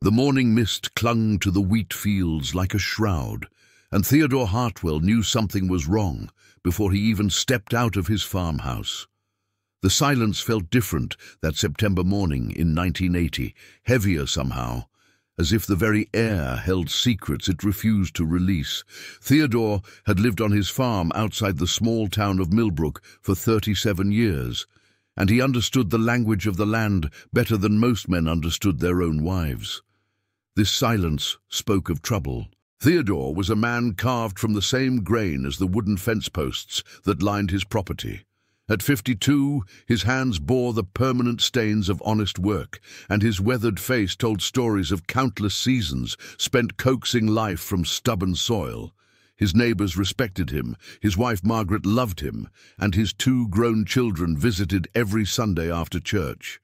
The morning mist clung to the wheat fields like a shroud, and Theodore Hartwell knew something was wrong before he even stepped out of his farmhouse. The silence felt different that September morning in 1980, heavier somehow, as if the very air held secrets it refused to release. Theodore had lived on his farm outside the small town of Millbrook for 37 years, and he understood the language of the land better than most men understood their own wives. This silence spoke of trouble. Theodore was a man carved from the same grain as the wooden fence posts that lined his property. At 52, his hands bore the permanent stains of honest work, and his weathered face told stories of countless seasons spent coaxing life from stubborn soil. His neighbors respected him, his wife Margaret loved him, and his 2 grown children visited every Sunday after church.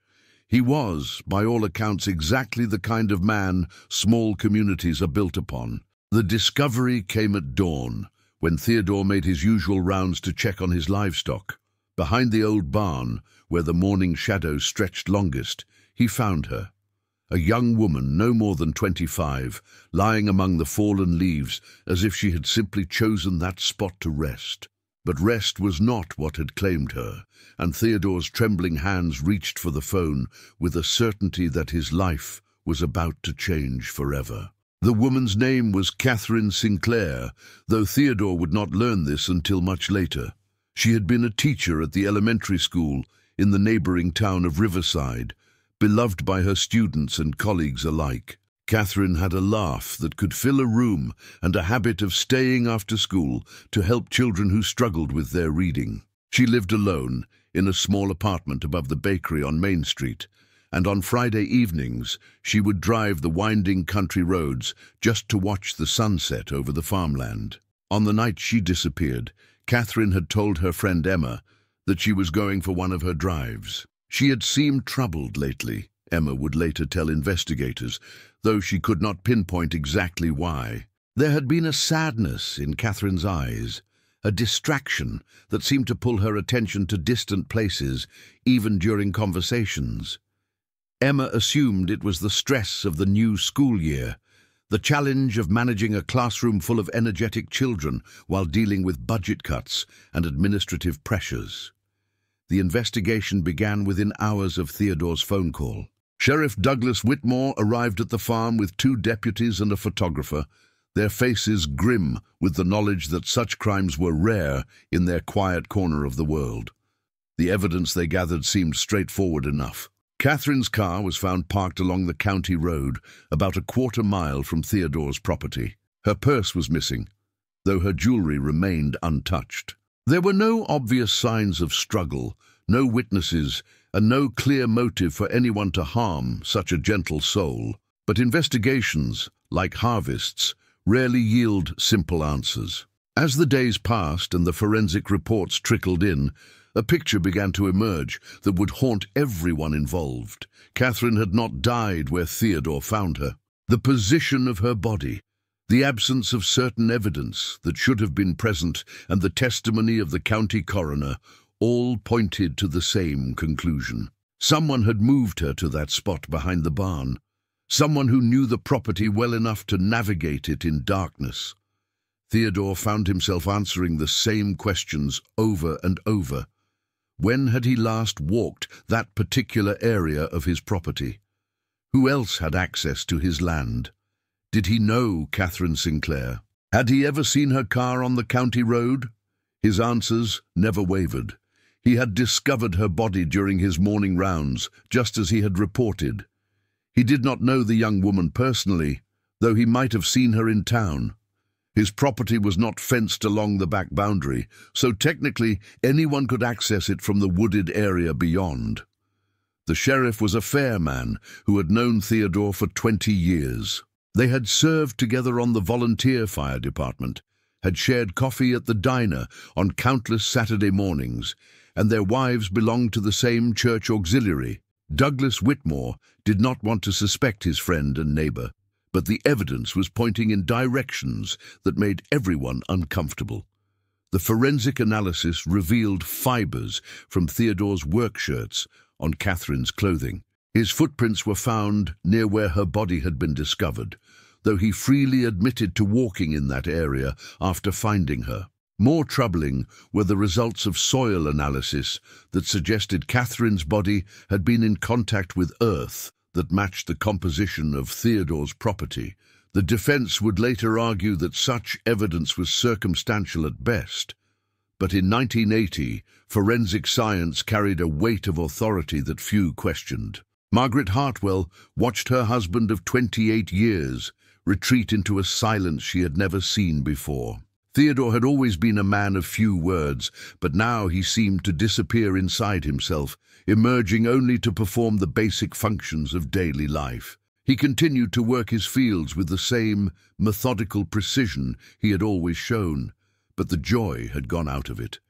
He was, by all accounts, exactly the kind of man small communities are built upon. The discovery came at dawn, when Theodore made his usual rounds to check on his livestock. Behind the old barn, where the morning shadows stretched longest, he found her. A young woman, no more than 25, lying among the fallen leaves as if she had simply chosen that spot to rest. But rest was not what had claimed her, and Theodore's trembling hands reached for the phone with a certainty that his life was about to change forever. The woman's name was Catherine Sinclair, though Theodore would not learn this until much later. She had been a teacher at the elementary school in the neighboring town of Riverside, beloved by her students and colleagues alike. Catherine had a laugh that could fill a room and a habit of staying after school to help children who struggled with their reading. She lived alone in a small apartment above the bakery on Main Street, and on Friday evenings she would drive the winding country roads just to watch the sunset over the farmland. On the night she disappeared, Catherine had told her friend Emma that she was going for one of her drives. She had seemed troubled lately, Emma would later tell investigators, though she could not pinpoint exactly why. There had been a sadness in Catherine's eyes, a distraction that seemed to pull her attention to distant places, even during conversations. Emma assumed it was the stress of the new school year, the challenge of managing a classroom full of energetic children while dealing with budget cuts and administrative pressures. The investigation began within hours of Theodore's phone call. Sheriff Douglas Whitmore arrived at the farm with 2 deputies and a photographer, their faces grim with the knowledge that such crimes were rare in their quiet corner of the world. The evidence they gathered seemed straightforward enough. Catherine's car was found parked along the county road, about a quarter-mile from Theodore's property. Her purse was missing, though her jewelry remained untouched. There were no obvious signs of struggle, no witnesses, and no clear motive for anyone to harm such a gentle soul. But investigations, like harvests, rarely yield simple answers. As the days passed and the forensic reports trickled in, a picture began to emerge that would haunt everyone involved. Catherine had not died where Theodore found her. The position of her body, the absence of certain evidence that should have been present, and the testimony of the county coroner all pointed to the same conclusion. Someone had moved her to that spot behind the barn, someone who knew the property well enough to navigate it in darkness. Theodore found himself answering the same questions over and over. When had he last walked that particular area of his property? Who else had access to his land? Did he know Catherine Sinclair? Had he ever seen her car on the county road? His answers never wavered. He had discovered her body during his morning rounds, just as he had reported. He did not know the young woman personally, though he might have seen her in town. His property was not fenced along the back boundary, so technically anyone could access it from the wooded area beyond. The sheriff was a fair man who had known Theodore for 20 years. They had served together on the volunteer fire department, had shared coffee at the diner on countless Saturday mornings, and their wives belonged to the same church auxiliary. Douglas Whitmore did not want to suspect his friend and neighbor, but the evidence was pointing in directions that made everyone uncomfortable. The forensic analysis revealed fibers from Theodore's work shirts on Catherine's clothing. His footprints were found near where her body had been discovered, though he freely admitted to walking in that area after finding her. More troubling were the results of soil analysis that suggested Catherine's body had been in contact with earth that matched the composition of Theodore's property. The defense would later argue that such evidence was circumstantial at best, but in 1980, forensic science carried a weight of authority that few questioned. Margaret Hartwell watched her husband of 28 years retreat into a silence she had never seen before. Theodore had always been a man of few words, but now he seemed to disappear inside himself, emerging only to perform the basic functions of daily life. He continued to work his fields with the same methodical precision he had always shown, but the joy had gone out of it.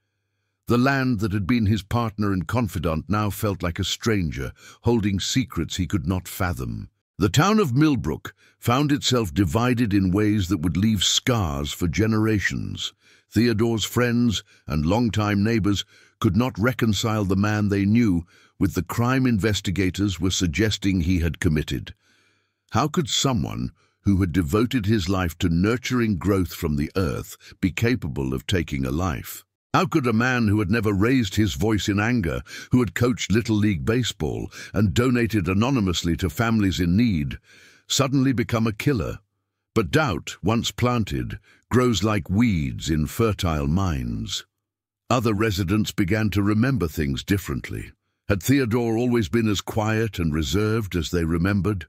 The land that had been his partner and confidant now felt like a stranger, holding secrets he could not fathom. The town of Millbrook found itself divided in ways that would leave scars for generations. Theodore's friends and longtime neighbors could not reconcile the man they knew with the crime investigators were suggesting he had committed. How could someone who had devoted his life to nurturing growth from the earth be capable of taking a life? How could a man who had never raised his voice in anger, who had coached Little League Baseball and donated anonymously to families in need, suddenly become a killer? But doubt, once planted, grows like weeds in fertile minds. Other residents began to remember things differently. Had Theodore always been as quiet and reserved as they remembered?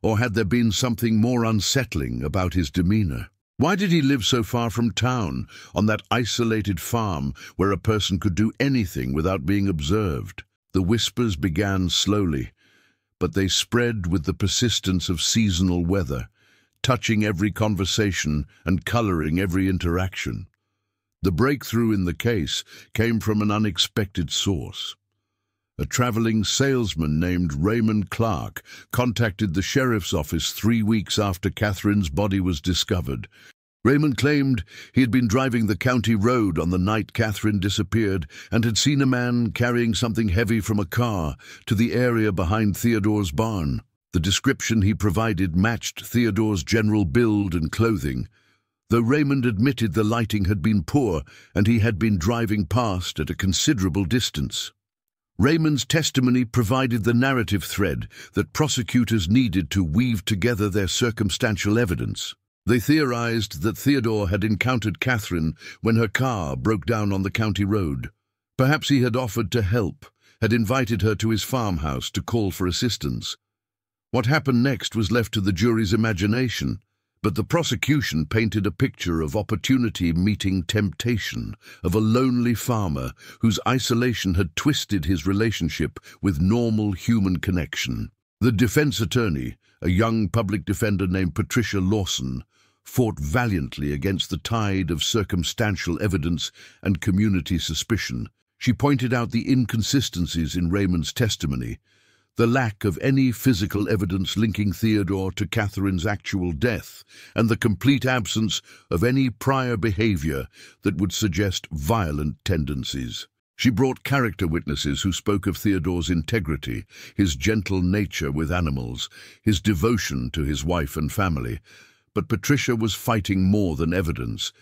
Or had there been something more unsettling about his demeanor? Why did he live so far from town, on that isolated farm where a person could do anything without being observed? The whispers began slowly, but they spread with the persistence of seasonal weather, touching every conversation and coloring every interaction. The breakthrough in the case came from an unexpected source. A traveling salesman named Raymond Clark contacted the sheriff's office 3 weeks after Catherine's body was discovered. Raymond claimed he had been driving the county road on the night Catherine disappeared and had seen a man carrying something heavy from a car to the area behind Theodore's barn. The description he provided matched Theodore's general build and clothing, though Raymond admitted the lighting had been poor and he had been driving past at a considerable distance. Raymond's testimony provided the narrative thread that prosecutors needed to weave together their circumstantial evidence. They theorized that Theodore had encountered Catherine when her car broke down on the county road. Perhaps he had offered to help, had invited her to his farmhouse to call for assistance. What happened next was left to the jury's imagination, but the prosecution painted a picture of opportunity meeting temptation, of a lonely farmer whose isolation had twisted his relationship with normal human connection. The defense attorney, a young public defender named Patricia Lawson, fought valiantly against the tide of circumstantial evidence and community suspicion. She pointed out the inconsistencies in Raymond's testimony, the lack of any physical evidence linking Theodore to Catherine's actual death, and the complete absence of any prior behavior that would suggest violent tendencies. She brought character witnesses who spoke of Theodore's integrity, his gentle nature with animals, his devotion to his wife and family. But Patricia was fighting more than evidence.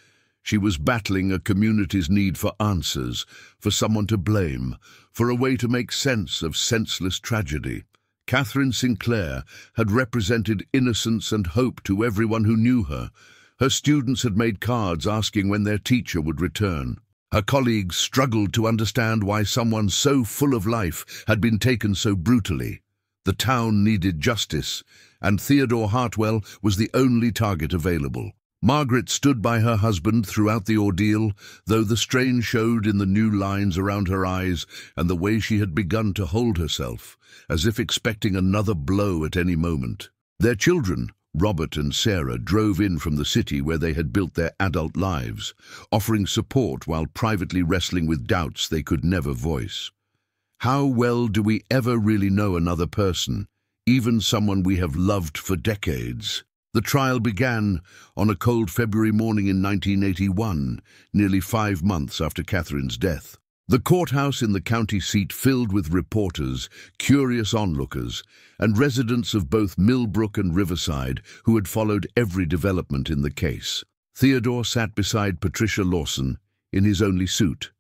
She was battling a community's need for answers, for someone to blame, for a way to make sense of senseless tragedy. Catherine Sinclair had represented innocence and hope to everyone who knew her. Her students had made cards asking when their teacher would return. Her colleagues struggled to understand why someone so full of life had been taken so brutally. The town needed justice, and Theodore Hartwell was the only target available. Margaret stood by her husband throughout the ordeal, though the strain showed in the new lines around her eyes and the way she had begun to hold herself, as if expecting another blow at any moment. Their children, Robert and Sarah, drove in from the city where they had built their adult lives, offering support while privately wrestling with doubts they could never voice. How well do we ever really know another person, even someone we have loved for decades? The trial began on a cold February morning in 1981, nearly 5 months after Catherine's death. The courthouse in the county seat filled with reporters, curious onlookers, and residents of both Millbrook and Riverside who had followed every development in the case. Theodore sat beside Patricia Lawson in his only suit,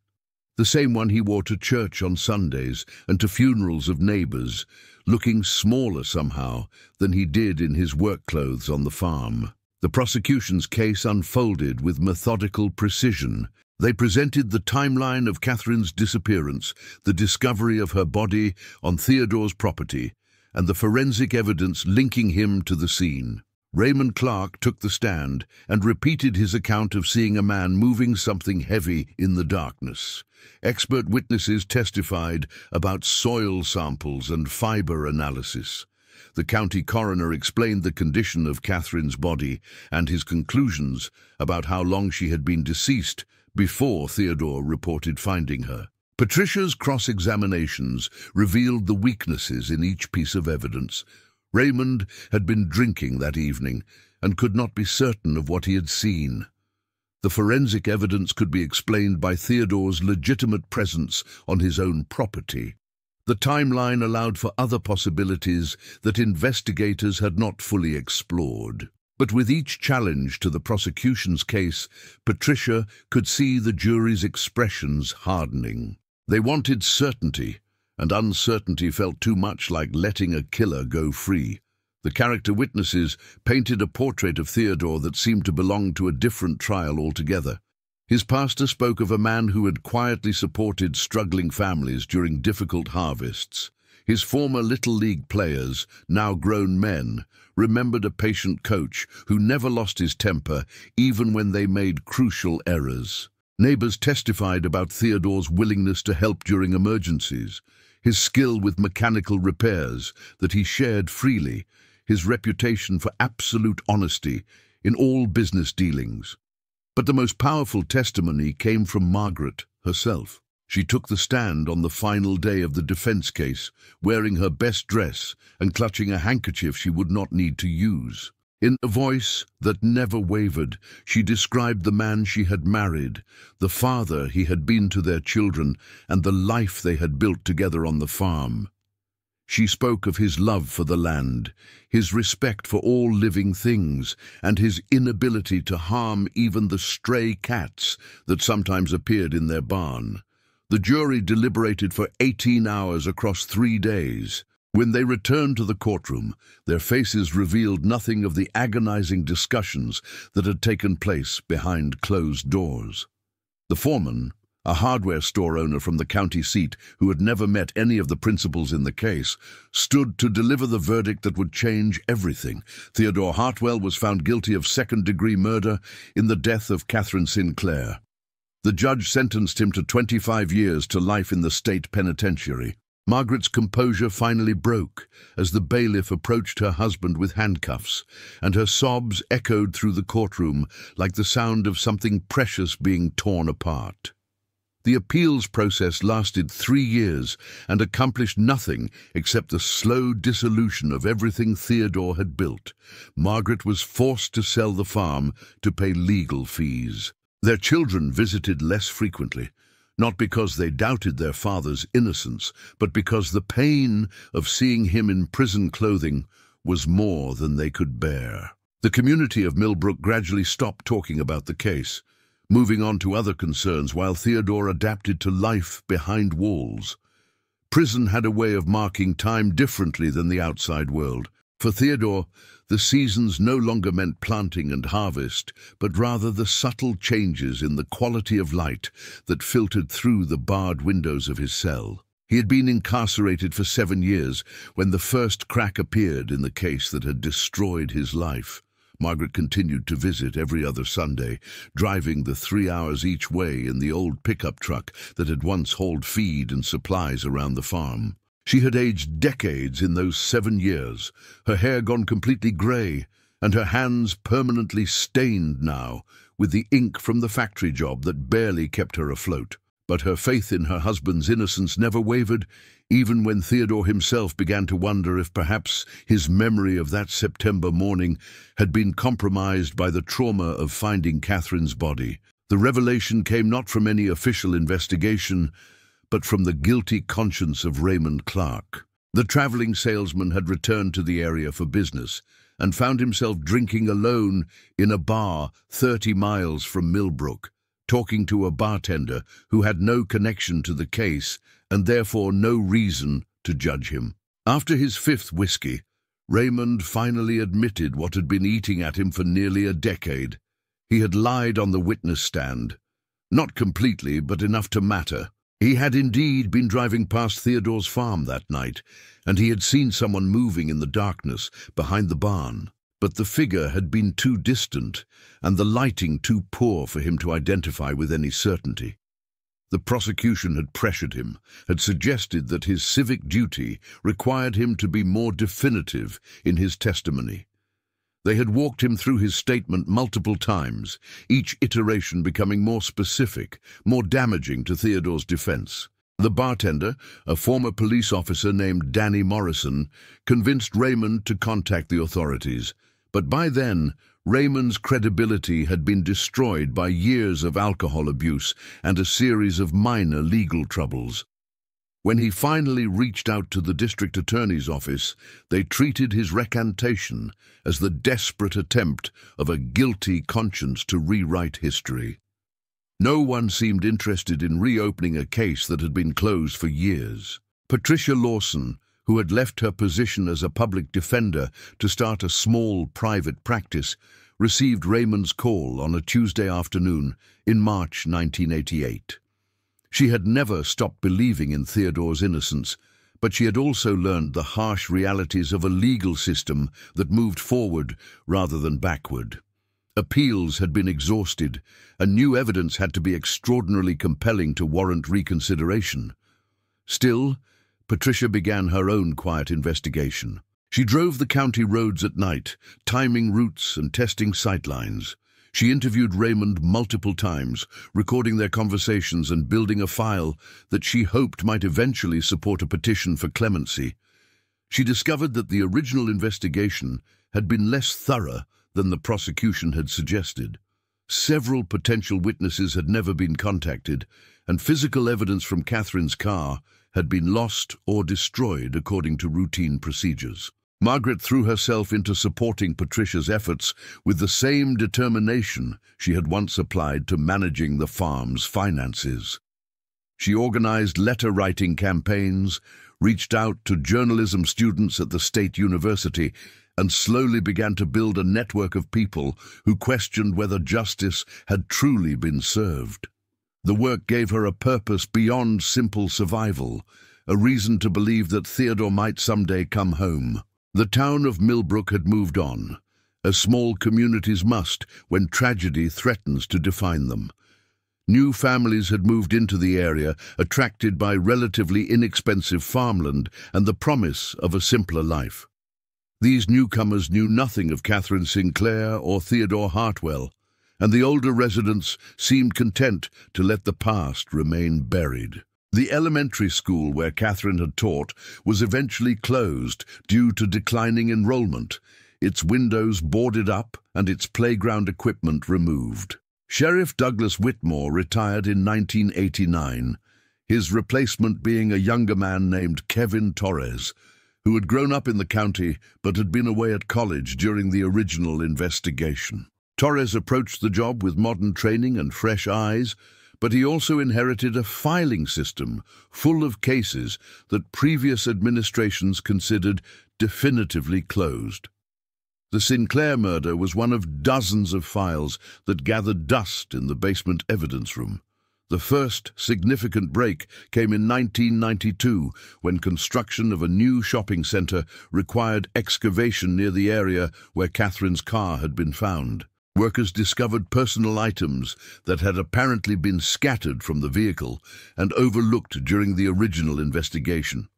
the same one he wore to church on Sundays and to funerals of neighbors, looking smaller somehow than he did in his work clothes on the farm. The prosecution's case unfolded with methodical precision. They presented the timeline of Catherine's disappearance, the discovery of her body on Theodore's property, and the forensic evidence linking him to the scene. Raymond Clark took the stand and repeated his account of seeing a man moving something heavy in the darkness. Expert witnesses testified about soil samples and fiber analysis. The county coroner explained the condition of Catherine's body and his conclusions about how long she had been deceased before Theodore reported finding her. Patricia's cross-examinations revealed the weaknesses in each piece of evidence. Raymond had been drinking that evening and could not be certain of what he had seen. The forensic evidence could be explained by Theodore's legitimate presence on his own property. The timeline allowed for other possibilities that investigators had not fully explored. But with each challenge to the prosecution's case, Patricia could see the jury's expressions hardening. They wanted certainty, and uncertainty felt too much like letting a killer go free. The character witnesses painted a portrait of Theodore that seemed to belong to a different trial altogether. His pastor spoke of a man who had quietly supported struggling families during difficult harvests. His former Little League players, now grown men, remembered a patient coach who never lost his temper even when they made crucial errors. Neighbors testified about Theodore's willingness to help during emergencies, his skill with mechanical repairs that he shared freely, his reputation for absolute honesty in all business dealings. But the most powerful testimony came from Margaret herself. She took the stand on the final day of the defense case, wearing her best dress and clutching a handkerchief she would not need to use. In a voice that never wavered, she described the man she had married, the father he had been to their children, and the life they had built together on the farm. She spoke of his love for the land, his respect for all living things, and his inability to harm even the stray cats that sometimes appeared in their barn. The jury deliberated for 18 hours across 3 days. When they returned to the courtroom, their faces revealed nothing of the agonizing discussions that had taken place behind closed doors. The foreman, a hardware store owner from the county seat who had never met any of the principals in the case, stood to deliver the verdict that would change everything. Theodore Hartwell was found guilty of second-degree murder in the death of Catherine Sinclair. The judge sentenced him to 25 years to life in the state penitentiary. Margaret's composure finally broke as the bailiff approached her husband with handcuffs, and her sobs echoed through the courtroom like the sound of something precious being torn apart. The appeals process lasted 3 years and accomplished nothing except the slow dissolution of everything Theodore had built. Margaret was forced to sell the farm to pay legal fees. Their children visited less frequently, not because they doubted their father's innocence, but because the pain of seeing him in prison clothing was more than they could bear. The community of Millbrook gradually stopped talking about the case, moving on to other concerns while Theodore adapted to life behind walls. Prison had a way of marking time differently than the outside world. For Theodore, the seasons no longer meant planting and harvest, but rather the subtle changes in the quality of light that filtered through the barred windows of his cell. He had been incarcerated for 7 years when the first crack appeared in the case that had destroyed his life. Margaret continued to visit every other Sunday, driving the 3 hours each way in the old pickup truck that had once hauled feed and supplies around the farm. She had aged decades in those 7 years, her hair gone completely grey, and her hands permanently stained now with the ink from the factory job that barely kept her afloat. But her faith in her husband's innocence never wavered, even when Theodore himself began to wonder if perhaps his memory of that September morning had been compromised by the trauma of finding Catherine's body. The revelation came not from any official investigation, but from the guilty conscience of Raymond Clark. The traveling salesman had returned to the area for business and found himself drinking alone in a bar 30 miles from Millbrook, talking to a bartender who had no connection to the case and therefore no reason to judge him. After his 5th whiskey, Raymond finally admitted what had been eating at him for nearly a decade. He had lied on the witness stand. Not completely, but enough to matter. He had indeed been driving past Theodore's farm that night, and he had seen someone moving in the darkness behind the barn. But the figure had been too distant, and the lighting too poor for him to identify with any certainty. The prosecution had pressured him, had suggested that his civic duty required him to be more definitive in his testimony. They had walked him through his statement multiple times, each iteration becoming more specific, more damaging to Theodore's defense. The bartender, a former police officer named Danny Morrison, convinced Raymond to contact the authorities. But by then, Raymond's credibility had been destroyed by years of alcohol abuse and a series of minor legal troubles. When he finally reached out to the district attorney's office, they treated his recantation as the desperate attempt of a guilty conscience to rewrite history. No one seemed interested in reopening a case that had been closed for years. Patricia Lawson, who had left her position as a public defender to start a small private practice, received Raymond's call on a Tuesday afternoon in March 1988. She had never stopped believing in Theodore's innocence, but she had also learned the harsh realities of a legal system that moved forward rather than backward. Appeals had been exhausted, and new evidence had to be extraordinarily compelling to warrant reconsideration. Still, Patricia began her own quiet investigation. She drove the county roads at night, timing routes and testing sightlines. She interviewed Raymond multiple times, recording their conversations and building a file that she hoped might eventually support a petition for clemency. She discovered that the original investigation had been less thorough than the prosecution had suggested. Several potential witnesses had never been contacted, and physical evidence from Catherine's car had been lost or destroyed according to routine procedures. Margaret threw herself into supporting Patricia's efforts with the same determination she had once applied to managing the farm's finances. She organized letter-writing campaigns, reached out to journalism students at the State University, and slowly began to build a network of people who questioned whether justice had truly been served. The work gave her a purpose beyond simple survival, a reason to believe that Theodore might someday come home. The town of Millbrook had moved on, as small communities must when tragedy threatens to define them. New families had moved into the area, attracted by relatively inexpensive farmland and the promise of a simpler life. These newcomers knew nothing of Catherine Sinclair or Theodore Hartwell, and the older residents seemed content to let the past remain buried. The elementary school where Catherine had taught was eventually closed due to declining enrollment, its windows boarded up and its playground equipment removed. Sheriff Douglas Whitmore retired in 1989, his replacement being a younger man named Kevin Torres, who had grown up in the county but had been away at college during the original investigation. Torres approached the job with modern training and fresh eyes, but he also inherited a filing system full of cases that previous administrations considered definitively closed. The Sinclair murder was one of dozens of files that gathered dust in the basement evidence room. The first significant break came in 1992, when construction of a new shopping centre required excavation near the area where Catherine's car had been found. Workers discovered personal items that had apparently been scattered from the vehicle and overlooked during the original investigation.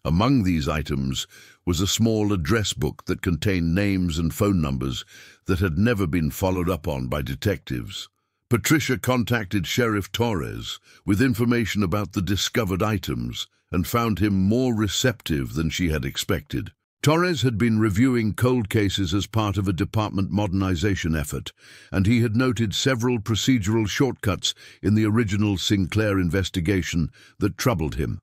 Among these items was a small address book that contained names and phone numbers that had never been followed up on by detectives. Patricia contacted Sheriff Torres with information about the discovered items and found him more receptive than she had expected. Torres had been reviewing cold cases as part of a department modernization effort, and he had noted several procedural shortcuts in the original Sinclair investigation that troubled him.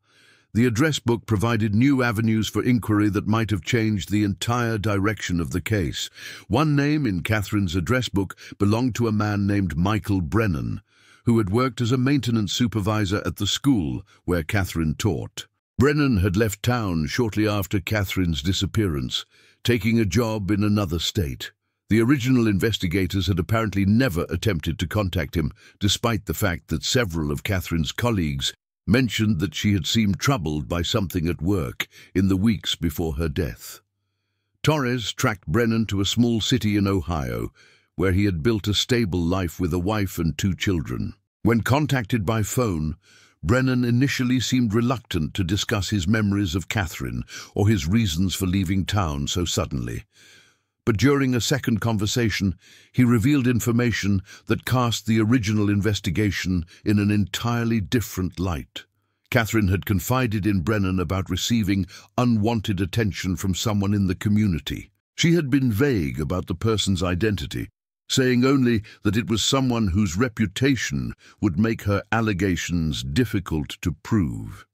The address book provided new avenues for inquiry that might have changed the entire direction of the case. One name in Catherine's address book belonged to a man named Michael Brennan, who had worked as a maintenance supervisor at the school where Catherine taught. Brennan had left town shortly after Catherine's disappearance, taking a job in another state. The original investigators had apparently never attempted to contact him, despite the fact that several of Catherine's colleagues mentioned that she had seemed troubled by something at work in the weeks before her death. Torres tracked Brennan to a small city in Ohio, where he had built a stable life with a wife and 2 children. When contacted by phone, Brennan initially seemed reluctant to discuss his memories of Catherine or his reasons for leaving town so suddenly. But during a second conversation, he revealed information that cast the original investigation in an entirely different light. Catherine had confided in Brennan about receiving unwanted attention from someone in the community. She had been vague about the person's identity, saying only that it was someone whose reputation would make her allegations difficult to prove.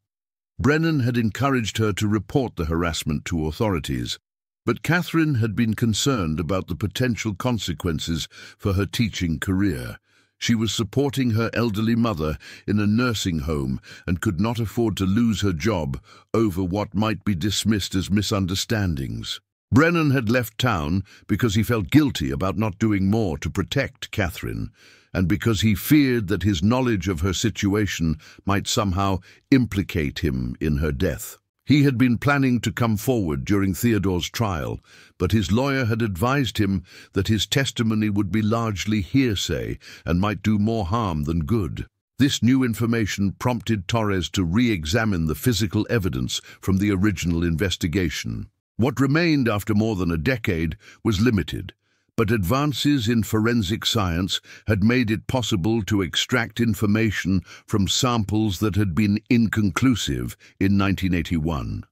Brennan had encouraged her to report the harassment to authorities, but Catherine had been concerned about the potential consequences for her teaching career. She was supporting her elderly mother in a nursing home and could not afford to lose her job over what might be dismissed as misunderstandings. Brennan had left town because he felt guilty about not doing more to protect Catherine, and because he feared that his knowledge of her situation might somehow implicate him in her death. He had been planning to come forward during Theodore's trial, but his lawyer had advised him that his testimony would be largely hearsay and might do more harm than good. This new information prompted Torres to re-examine the physical evidence from the original investigation. What remained after more than a decade was limited, but advances in forensic science had made it possible to extract information from samples that had been inconclusive in 1981.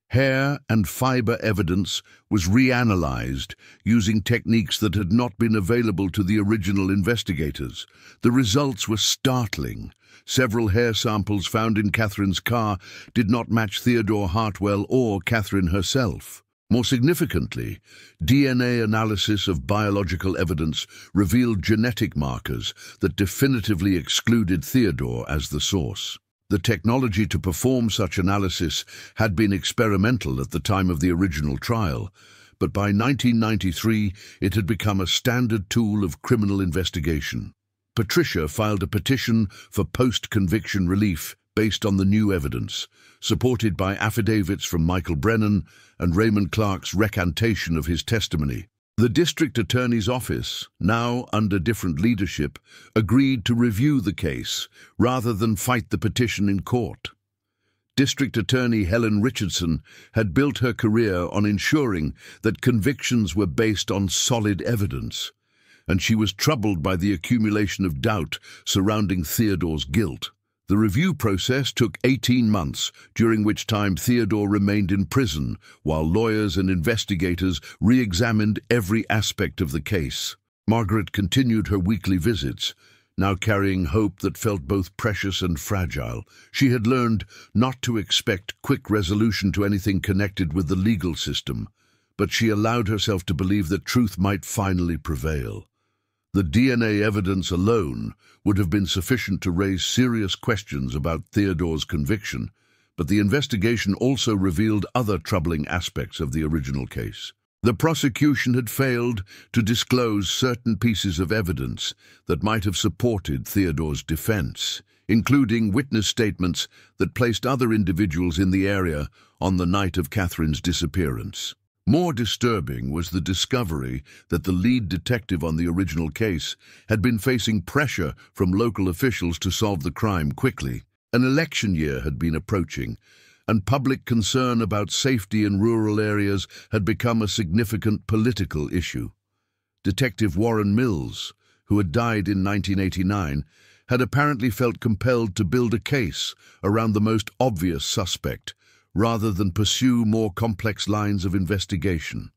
Hair and fiber evidence was reanalyzed using techniques that had not been available to the original investigators. The results were startling. Several hair samples found in Catherine's car did not match Theodore Hartwell or Catherine herself. More significantly, DNA analysis of biological evidence revealed genetic markers that definitively excluded Theodore as the source. The technology to perform such analysis had been experimental at the time of the original trial, but by 1993 it had become a standard tool of criminal investigation. Patricia filed a petition for post-conviction relief based on the new evidence, supported by affidavits from Michael Brennan and Raymond Clark's recantation of his testimony. The district attorney's office, now under different leadership, agreed to review the case rather than fight the petition in court. District Attorney Helen Richardson had built her career on ensuring that convictions were based on solid evidence, and she was troubled by the accumulation of doubt surrounding Theodore's guilt. The review process took 18 months, during which time Theodore remained in prison, while lawyers and investigators re-examined every aspect of the case. Margaret continued her weekly visits, now carrying hope that felt both precious and fragile. She had learned not to expect quick resolution to anything connected with the legal system, but she allowed herself to believe that truth might finally prevail. The DNA evidence alone would have been sufficient to raise serious questions about Theodore's conviction, but the investigation also revealed other troubling aspects of the original case. The prosecution had failed to disclose certain pieces of evidence that might have supported Theodore's defense, including witness statements that placed other individuals in the area on the night of Catherine's disappearance. More disturbing was the discovery that the lead detective on the original case had been facing pressure from local officials to solve the crime quickly. An election year had been approaching, and public concern about safety in rural areas had become a significant political issue. Detective Warren Mills, who had died in 1989, had apparently felt compelled to build a case around the most obvious suspect, rather than pursue more complex lines of investigation.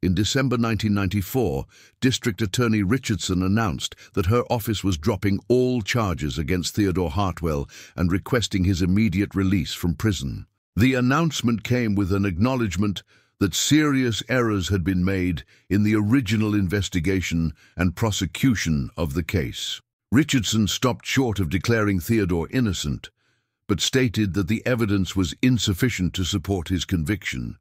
In December 1994, District Attorney Richardson announced that her office was dropping all charges against Theodore Hartwell and requesting his immediate release from prison. The announcement came with an acknowledgement that serious errors had been made in the original investigation and prosecution of the case. Richardson stopped short of declaring Theodore innocent, but stated that the evidence was insufficient to support his conviction.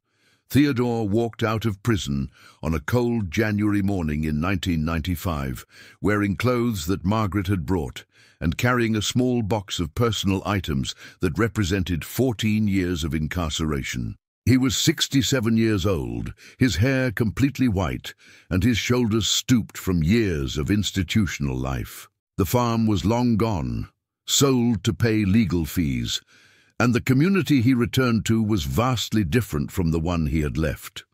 Theodore walked out of prison on a cold January morning in 1995, wearing clothes that Margaret had brought and carrying a small box of personal items that represented 14 years of incarceration. He was 67 years old, his hair completely white, and his shoulders stooped from years of institutional life. The farm was long gone, sold to pay legal fees, and the community he returned to was vastly different from the one he had left.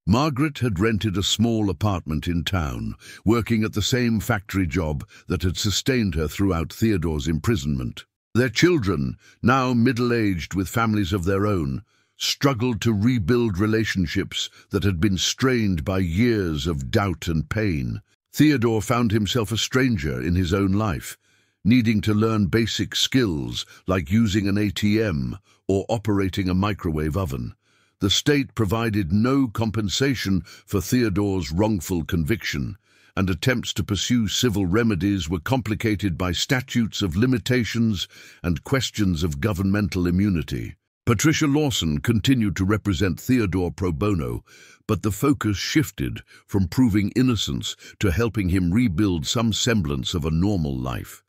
Margaret had rented a small apartment in town, working at the same factory job that had sustained her throughout Theodore's imprisonment. Their children, now middle-aged with families of their own, struggled to rebuild relationships that had been strained by years of doubt and pain. Theodore found himself a stranger in his own life, needing to learn basic skills like using an ATM or operating a microwave oven. The state provided no compensation for Theodore's wrongful conviction, and attempts to pursue civil remedies were complicated by statutes of limitations and questions of governmental immunity. Patricia Lawson continued to represent Theodore pro bono, but the focus shifted from proving innocence to helping him rebuild some semblance of a normal life.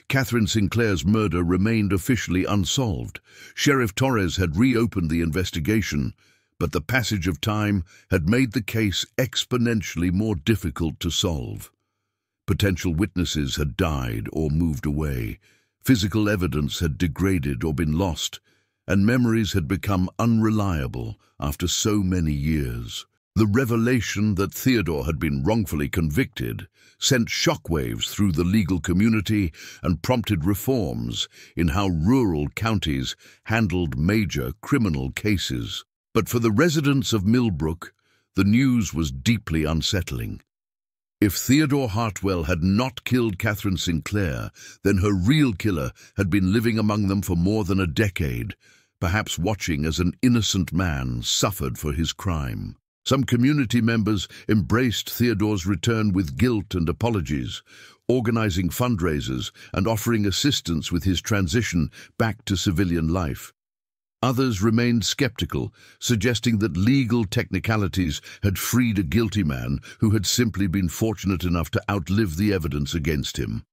Catherine Sinclair's murder remained officially unsolved. Sheriff Torres had reopened the investigation, but the passage of time had made the case exponentially more difficult to solve. Potential witnesses had died or moved away, physical evidence had degraded or been lost, and memories had become unreliable after so many years. The revelation that Theodore had been wrongfully convicted sent shockwaves through the legal community and prompted reforms in how rural counties handled major criminal cases. But for the residents of Millbrook, the news was deeply unsettling. If Theodore Hartwell had not killed Catherine Sinclair, then her real killer had been living among them for more than a decade, perhaps watching as an innocent man suffered for his crime. Some community members embraced Theodore's return with guilt and apologies, organizing fundraisers and offering assistance with his transition back to civilian life. Others remained skeptical, suggesting that legal technicalities had freed a guilty man who had simply been fortunate enough to outlive the evidence against him.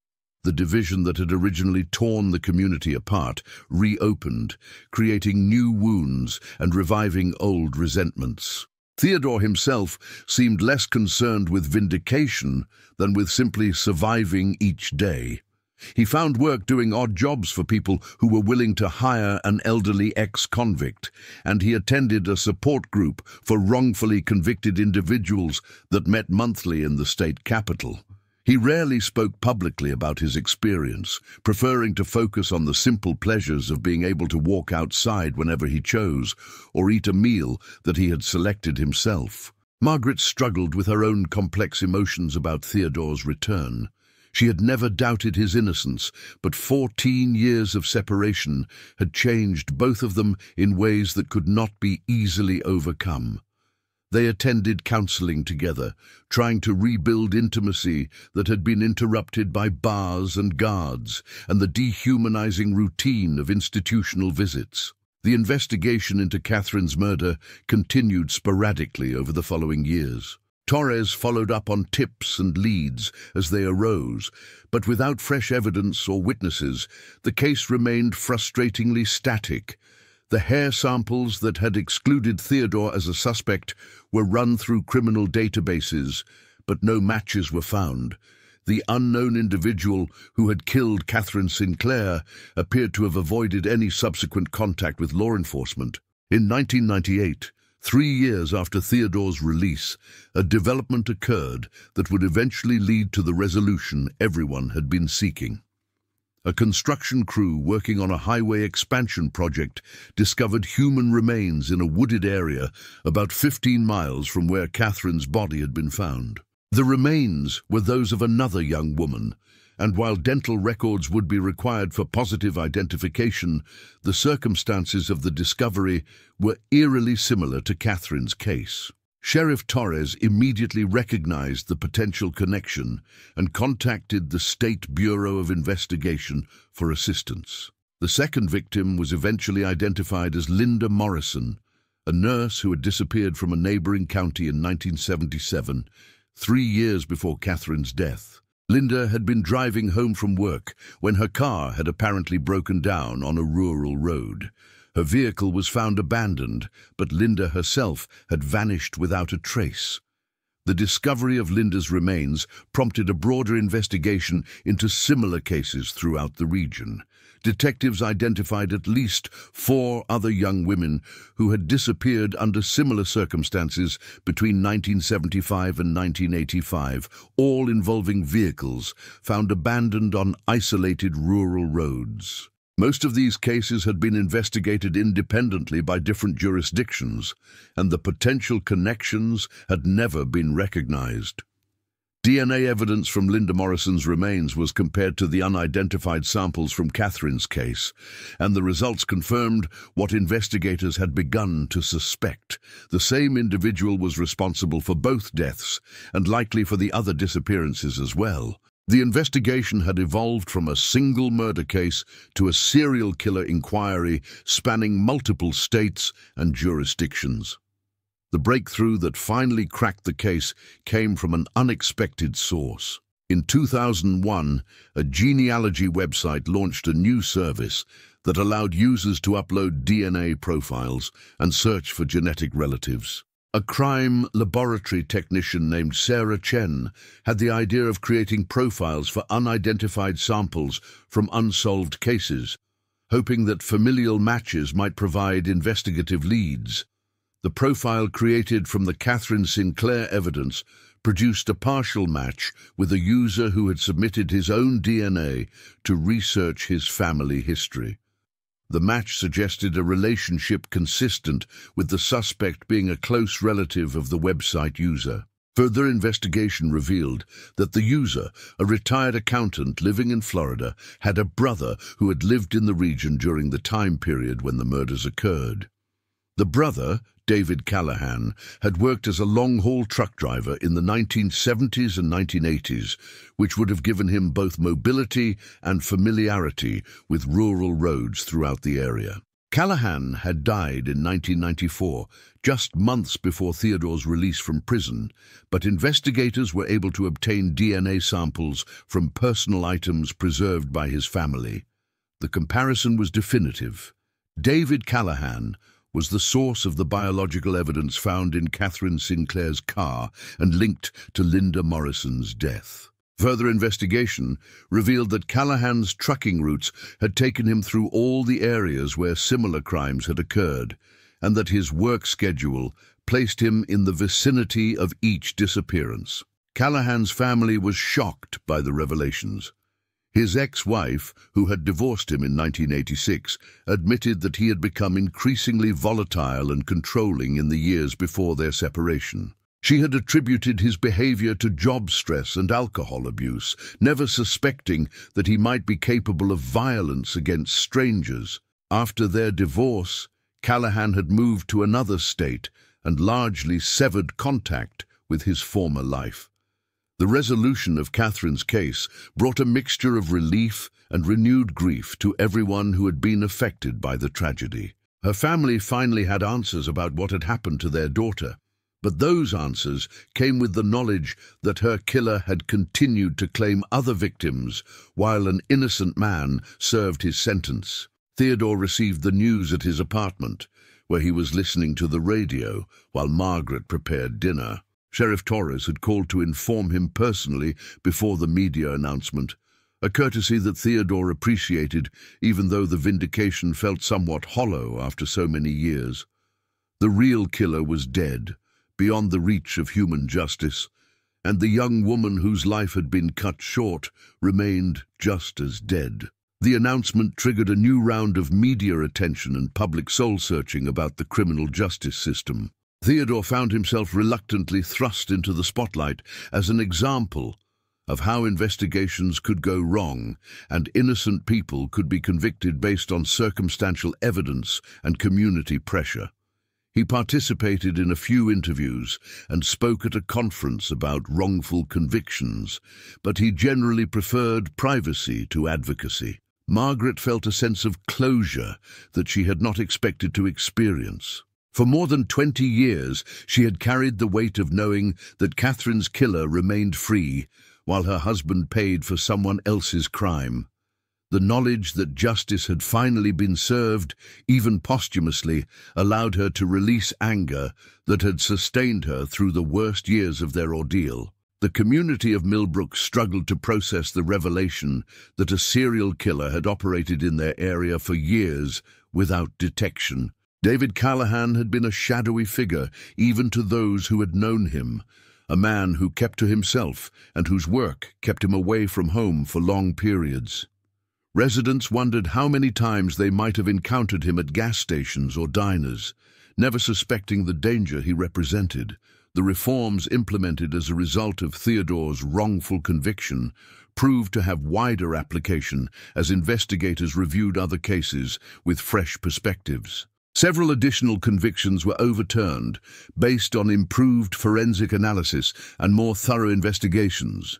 The division that had originally torn the community apart reopened, creating new wounds and reviving old resentments. Theodore himself seemed less concerned with vindication than with simply surviving each day. He found work doing odd jobs for people who were willing to hire an elderly ex-convict, and he attended a support group for wrongfully convicted individuals that met monthly in the state capitol. He rarely spoke publicly about his experience, preferring to focus on the simple pleasures of being able to walk outside whenever he chose, or eat a meal that he had selected himself. Margaret struggled with her own complex emotions about Theodore's return. She had never doubted his innocence, but 14 years of separation had changed both of them in ways that could not be easily overcome. They attended counseling together, trying to rebuild intimacy that had been interrupted by bars and guards and the dehumanizing routine of institutional visits. The investigation into Catherine's murder continued sporadically over the following years. Torres followed up on tips and leads as they arose, but without fresh evidence or witnesses, the case remained frustratingly static. The hair samples that had excluded Theodore as a suspect were run through criminal databases, but no matches were found. The unknown individual who had killed Catherine Sinclair appeared to have avoided any subsequent contact with law enforcement. In 1998, 3 years after Theodore's release, a development occurred that would eventually lead to the resolution everyone had been seeking. A construction crew working on a highway expansion project discovered human remains in a wooded area about 15 miles from where Catherine's body had been found. The remains were those of another young woman, and while dental records would be required for positive identification, the circumstances of the discovery were eerily similar to Catherine's case. Sheriff Torres immediately recognized the potential connection and contacted the State Bureau of Investigation for assistance. The second victim was eventually identified as Linda Morrison, a nurse who had disappeared from a neighboring county in 1977, 3 years before Catherine's death. Linda had been driving home from work when her car had apparently broken down on a rural road. Her vehicle was found abandoned, but Linda herself had vanished without a trace. The discovery of Linda's remains prompted a broader investigation into similar cases throughout the region. Detectives identified at least 4 other young women who had disappeared under similar circumstances between 1975 and 1985, all involving vehicles found abandoned on isolated rural roads. Most of these cases had been investigated independently by different jurisdictions, and the potential connections had never been recognized. DNA evidence from Linda Morrison's remains was compared to the unidentified samples from Catherine's case, and the results confirmed what investigators had begun to suspect. The same individual was responsible for both deaths, and likely for the other disappearances as well. The investigation had evolved from a single murder case to a serial killer inquiry spanning multiple states and jurisdictions. The breakthrough that finally cracked the case came from an unexpected source. In 2001, a genealogy website launched a new service that allowed users to upload DNA profiles and search for genetic relatives. A crime laboratory technician named Sarah Chen had the idea of creating profiles for unidentified samples from unsolved cases, hoping that familial matches might provide investigative leads. The profile created from the Catherine Sinclair evidence produced a partial match with a user who had submitted his own DNA to research his family history. The match suggested a relationship consistent with the suspect being a close relative of the website user. Further investigation revealed that the user, a retired accountant living in Florida, had a brother who had lived in the region during the time period when the murders occurred. The brother, David Callahan, had worked as a long-haul truck driver in the 1970s and 1980s, which would have given him both mobility and familiarity with rural roads throughout the area. Callahan had died in 1994, just months before Theodore's release from prison, but investigators were able to obtain DNA samples from personal items preserved by his family. The comparison was definitive. David Callahan was the source of the biological evidence found in Catherine Sinclair's car and linked to Linda Morrison's death. Further investigation revealed that Callahan's trucking routes had taken him through all the areas where similar crimes had occurred, and that his work schedule placed him in the vicinity of each disappearance. Callahan's family was shocked by the revelations. His ex-wife, who had divorced him in 1986, admitted that he had become increasingly volatile and controlling in the years before their separation. She had attributed his behavior to job stress and alcohol abuse, never suspecting that he might be capable of violence against strangers. After their divorce, Callahan had moved to another state and largely severed contact with his former life. The resolution of Catherine's case brought a mixture of relief and renewed grief to everyone who had been affected by the tragedy. Her family finally had answers about what had happened to their daughter, but those answers came with the knowledge that her killer had continued to claim other victims while an innocent man served his sentence. Theodore received the news at his apartment, where he was listening to the radio while Margaret prepared dinner. Sheriff Torres had called to inform him personally before the media announcement, a courtesy that Theodore appreciated, even though the vindication felt somewhat hollow after so many years. The real killer was dead, beyond the reach of human justice, and the young woman whose life had been cut short remained just as dead. The announcement triggered a new round of media attention and public soul-searching about the criminal justice system. Theodore found himself reluctantly thrust into the spotlight as an example of how investigations could go wrong and innocent people could be convicted based on circumstantial evidence and community pressure. He participated in a few interviews and spoke at a conference about wrongful convictions, but he generally preferred privacy to advocacy. Margaret felt a sense of closure that she had not expected to experience. For more than 20 years, she had carried the weight of knowing that Catherine's killer remained free while her husband paid for someone else's crime. The knowledge that justice had finally been served, even posthumously, allowed her to release anger that had sustained her through the worst years of their ordeal. The community of Millbrook struggled to process the revelation that a serial killer had operated in their area for years without detection. David Callahan had been a shadowy figure even to those who had known him, a man who kept to himself and whose work kept him away from home for long periods. Residents wondered how many times they might have encountered him at gas stations or diners, never suspecting the danger he represented. The reforms implemented as a result of Theodore's wrongful conviction proved to have wider application as investigators reviewed other cases with fresh perspectives. Several additional convictions were overturned based on improved forensic analysis and more thorough investigations.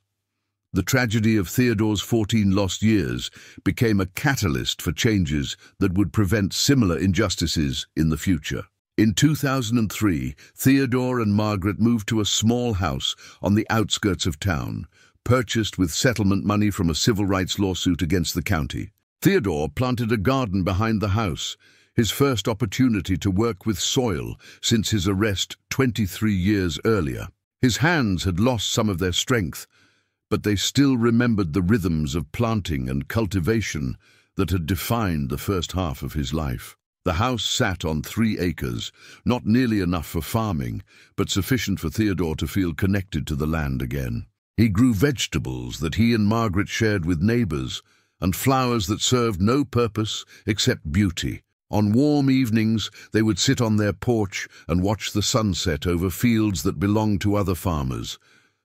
The tragedy of Theodore's 14 lost years became a catalyst for changes that would prevent similar injustices in the future. In 2003, Theodore and Margaret moved to a small house on the outskirts of town, purchased with settlement money from a civil rights lawsuit against the county. Theodore planted a garden behind the house, his first opportunity to work with soil since his arrest 23 years earlier. His hands had lost some of their strength, but they still remembered the rhythms of planting and cultivation that had defined the first half of his life. The house sat on 3 acres, not nearly enough for farming, but sufficient for Theodore to feel connected to the land again. He grew vegetables that he and Margaret shared with neighbors, and flowers that served no purpose except beauty. On warm evenings, they would sit on their porch and watch the sunset over fields that belonged to other farmers,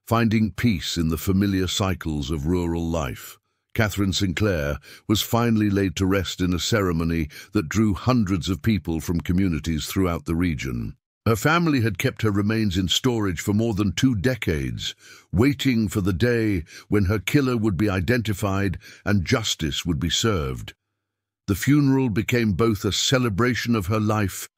finding peace in the familiar cycles of rural life. Catherine Sinclair was finally laid to rest in a ceremony that drew hundreds of people from communities throughout the region. Her family had kept her remains in storage for more than 2 decades, waiting for the day when her killer would be identified and justice would be served. The funeral became both a celebration of her life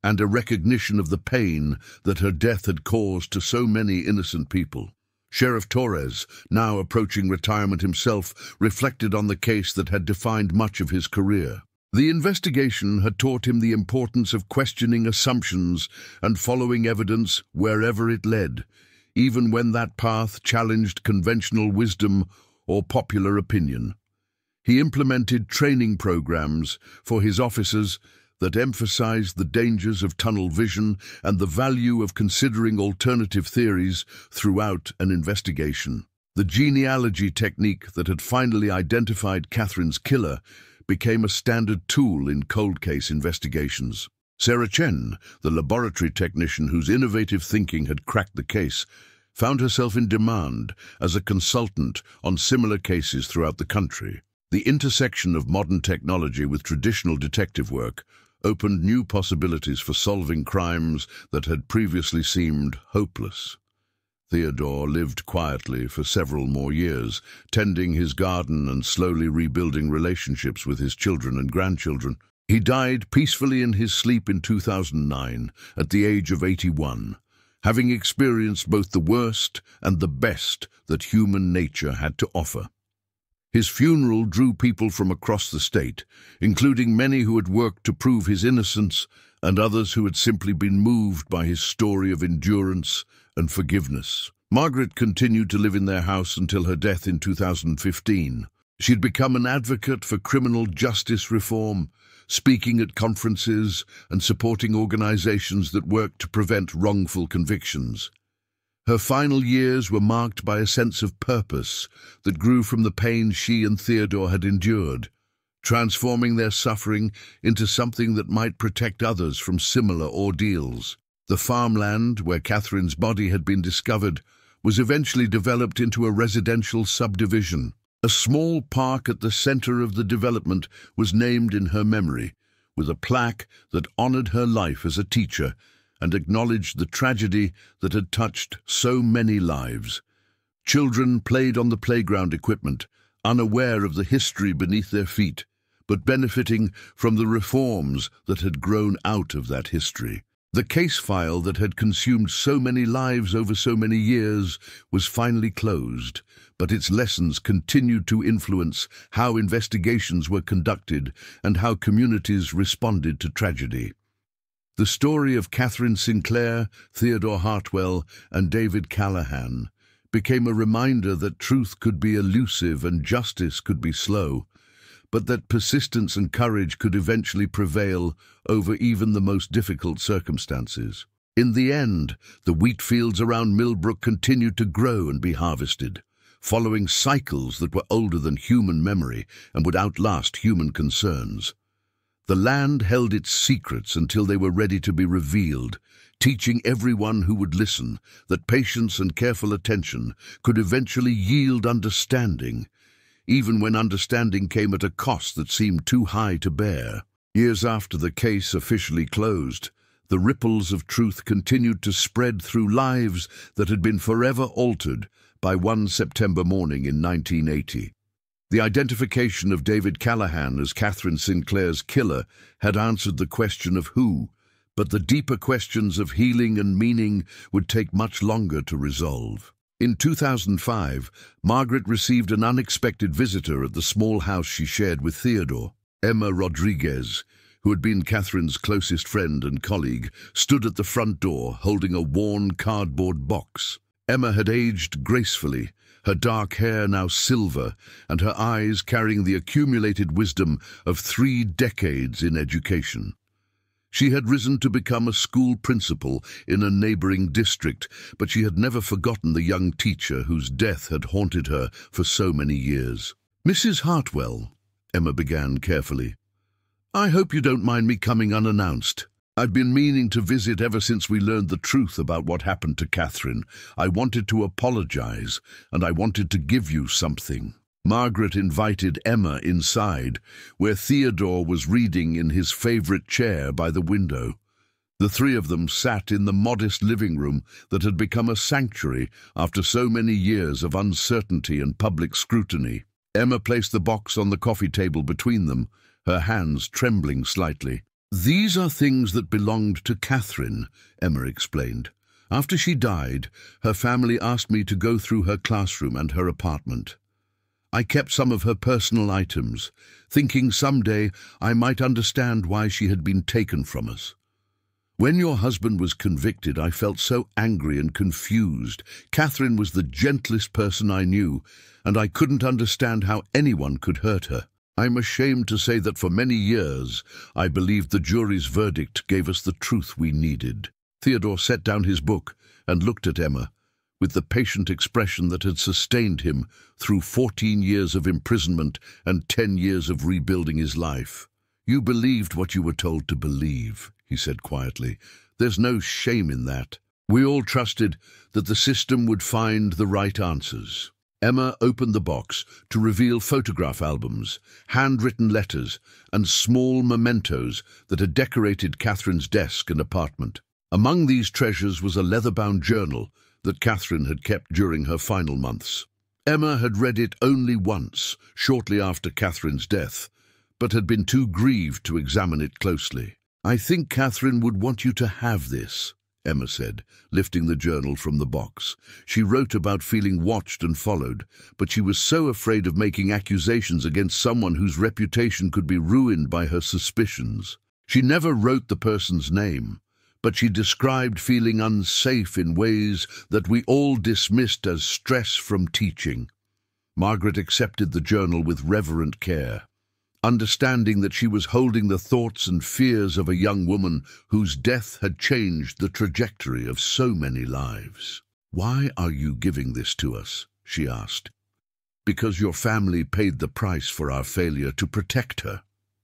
and a recognition of the pain that her death had caused to so many innocent people. Sheriff Torres, now approaching retirement himself, reflected on the case that had defined much of his career. The investigation had taught him the importance of questioning assumptions and following evidence wherever it led, even when that path challenged conventional wisdom or popular opinion. He implemented training programs for his officers that emphasized the dangers of tunnel vision and the value of considering alternative theories throughout an investigation. The genealogy technique that had finally identified Catherine's killer became a standard tool in cold case investigations. Sarah Chen, the laboratory technician whose innovative thinking had cracked the case, found herself in demand as a consultant on similar cases throughout the country. The intersection of modern technology with traditional detective work opened new possibilities for solving crimes that had previously seemed hopeless. Theodore lived quietly for several more years, tending his garden and slowly rebuilding relationships with his children and grandchildren. He died peacefully in his sleep in 2009, at the age of 81, having experienced both the worst and the best that human nature had to offer. His funeral drew people from across the state, including many who had worked to prove his innocence and others who had simply been moved by his story of endurance and forgiveness. Margaret continued to live in their house until her death in 2015. She had become an advocate for criminal justice reform, speaking at conferences and supporting organizations that worked to prevent wrongful convictions. Her final years were marked by a sense of purpose that grew from the pain she and Theodore had endured. transforming their suffering into something that might protect others from similar ordeals. The farmland where Catherine's body had been discovered was eventually developed into a residential subdivision. A small park at the center of the development was named in her memory, with a plaque that honored her life as a teacher and acknowledged the tragedy that had touched so many lives. Children played on the playground equipment, unaware of the history beneath their feet, but benefiting from the reforms that had grown out of that history. The case file that had consumed so many lives over so many years was finally closed, but its lessons continued to influence how investigations were conducted and how communities responded to tragedy. The story of Catherine Sinclair, Theodore Hartwell, and David Callahan became a reminder that truth could be elusive and justice could be slow, but that persistence and courage could eventually prevail over even the most difficult circumstances. In the end, the wheat fields around Millbrook continued to grow and be harvested, following cycles that were older than human memory and would outlast human concerns. The land held its secrets until they were ready to be revealed, teaching everyone who would listen that patience and careful attention could eventually yield understanding, even when understanding came at a cost that seemed too high to bear. Years after the case officially closed, the ripples of truth continued to spread through lives that had been forever altered by one September morning in 1980. The identification of David Callahan as Catherine Sinclair's killer had answered the question of who, but the deeper questions of healing and meaning would take much longer to resolve. In 2005, Margaret received an unexpected visitor at the small house she shared with Theodore. Emma Rodriguez, who had been Catherine's closest friend and colleague, stood at the front door holding a worn cardboard box. Emma had aged gracefully, her dark hair now silver and her eyes carrying the accumulated wisdom of 3 decades in education. She had risen to become a school principal in a neighboring district, but she had never forgotten the young teacher whose death had haunted her for so many years. "Mrs. Hartwell," Emma began carefully, "I hope you don't mind me coming unannounced. I've been meaning to visit ever since we learned the truth about what happened to Catherine. I wanted to apologize, and I wanted to give you something." Margaret invited Emma inside, where Theodore was reading in his favorite chair by the window. The 3 of them sat in the modest living room that had become a sanctuary after so many years of uncertainty and public scrutiny. Emma placed the box on the coffee table between them, her hands trembling slightly. "These are things that belonged to Catherine," Emma explained. "After she died, her family asked me to go through her classroom and her apartment. I kept some of her personal items, thinking someday I might understand why she had been taken from us. When your husband was convicted, I felt so angry and confused. Catherine was the gentlest person I knew, and I couldn't understand how anyone could hurt her. I'm ashamed to say that for many years I believed the jury's verdict gave us the truth we needed." Theodore set down his book and looked at Emma, with the patient expression that had sustained him through 14 years of imprisonment and 10 years of rebuilding his life. "You believed what you were told to believe," he said quietly. "There's no shame in that. We all trusted that the system would find the right answers." Emma opened the box to reveal photograph albums, handwritten letters, and small mementos that had decorated Catherine's desk and apartment. Among these treasures was a leather-bound journal that Catherine had kept during her final months. Emma had read it only once, shortly after Catherine's death, but had been too grieved to examine it closely. "I think Catherine would want you to have this," Emma said, lifting the journal from the box. She wrote about feeling watched and followed, but she was so afraid of making accusations against someone whose reputation could be ruined by her suspicions. She never wrote the person's name, but she described feeling unsafe in ways that we all dismissed as stress from teaching. Margaret accepted the journal with reverent care, understanding that she was holding the thoughts and fears of a young woman whose death had changed the trajectory of so many lives. "Why are you giving this to us?" she asked. Because your family paid the price for our failure to protect her,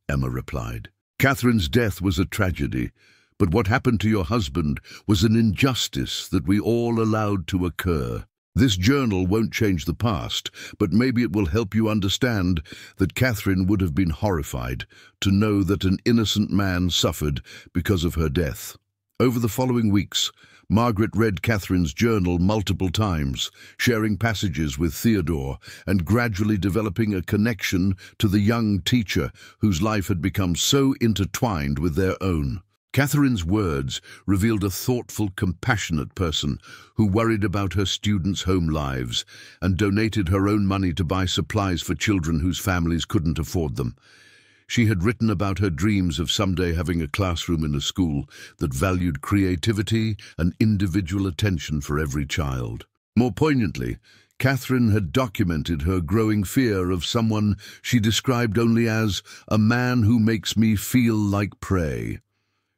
Emma replied. Catherine's death was a tragedy, but what happened to your husband was an injustice that we all allowed to occur. This journal won't change the past, but maybe it will help you understand that Catherine would have been horrified to know that an innocent man suffered because of her death. Over the following weeks, Margaret read Catherine's journal multiple times, sharing passages with Theodore and gradually developing a connection to the young teacher whose life had become so intertwined with their own. Catherine's words revealed a thoughtful, compassionate person who worried about her students' home lives and donated her own money to buy supplies for children whose families couldn't afford them. She had written about her dreams of someday having a classroom in a school that valued creativity and individual attention for every child. More poignantly, Catherine had documented her growing fear of someone she described only as a man who makes me feel like prey.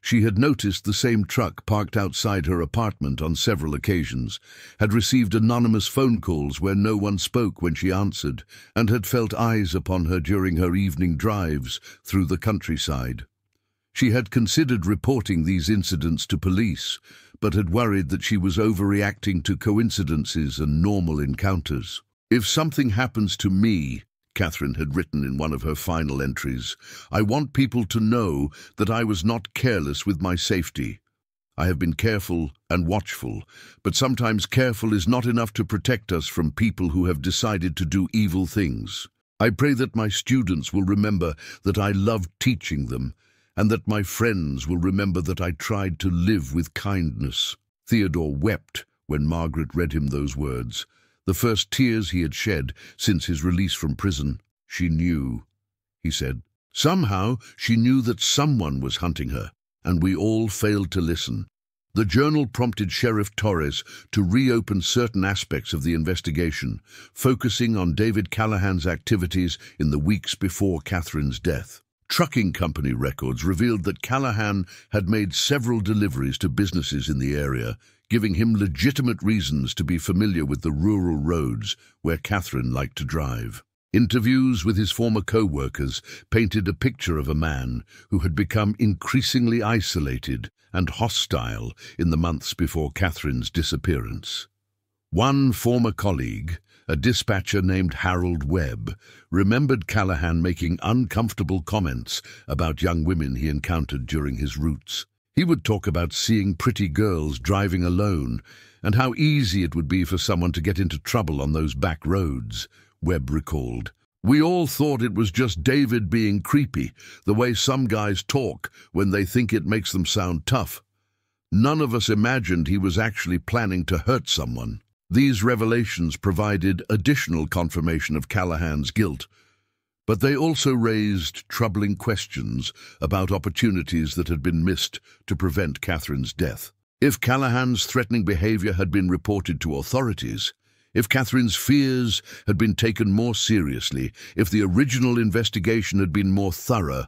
She had noticed the same truck parked outside her apartment on several occasions, had received anonymous phone calls where no one spoke when she answered, and had felt eyes upon her during her evening drives through the countryside. She had considered reporting these incidents to police, but had worried that she was overreacting to coincidences and normal encounters. "If something happens to me," Catherine had written in one of her final entries, "I want people to know that I was not careless with my safety. I have been careful and watchful, but sometimes careful is not enough to protect us from people who have decided to do evil things. I pray that my students will remember that I loved teaching them, and that my friends will remember that I tried to live with kindness." Theodore wept when Margaret read him those words, the first tears he had shed since his release from prison. "She knew," he said. "Somehow she knew that someone was hunting her, and we all failed to listen." The journal prompted Sheriff Torres to reopen certain aspects of the investigation, focusing on David Callahan's activities in the weeks before Catherine's death. Trucking company records revealed that Callahan had made several deliveries to businesses in the area, giving him legitimate reasons to be familiar with the rural roads where Catherine liked to drive. Interviews with his former co-workers painted a picture of a man who had become increasingly isolated and hostile in the months before Catherine's disappearance. One former colleague, a dispatcher named Harold Webb, remembered Callahan making uncomfortable comments about young women he encountered during his routes. He would talk about seeing pretty girls driving alone and how easy it would be for someone to get into trouble on those back roads, Webb recalled. "We all thought it was just David being creepy, the way some guys talk when they think it makes them sound tough. None of us imagined he was actually planning to hurt someone." These revelations provided additional confirmation of Callahan's guilt, but they also raised troubling questions about opportunities that had been missed to prevent Catherine's death. If Callahan's threatening behavior had been reported to authorities, if Catherine's fears had been taken more seriously, if the original investigation had been more thorough,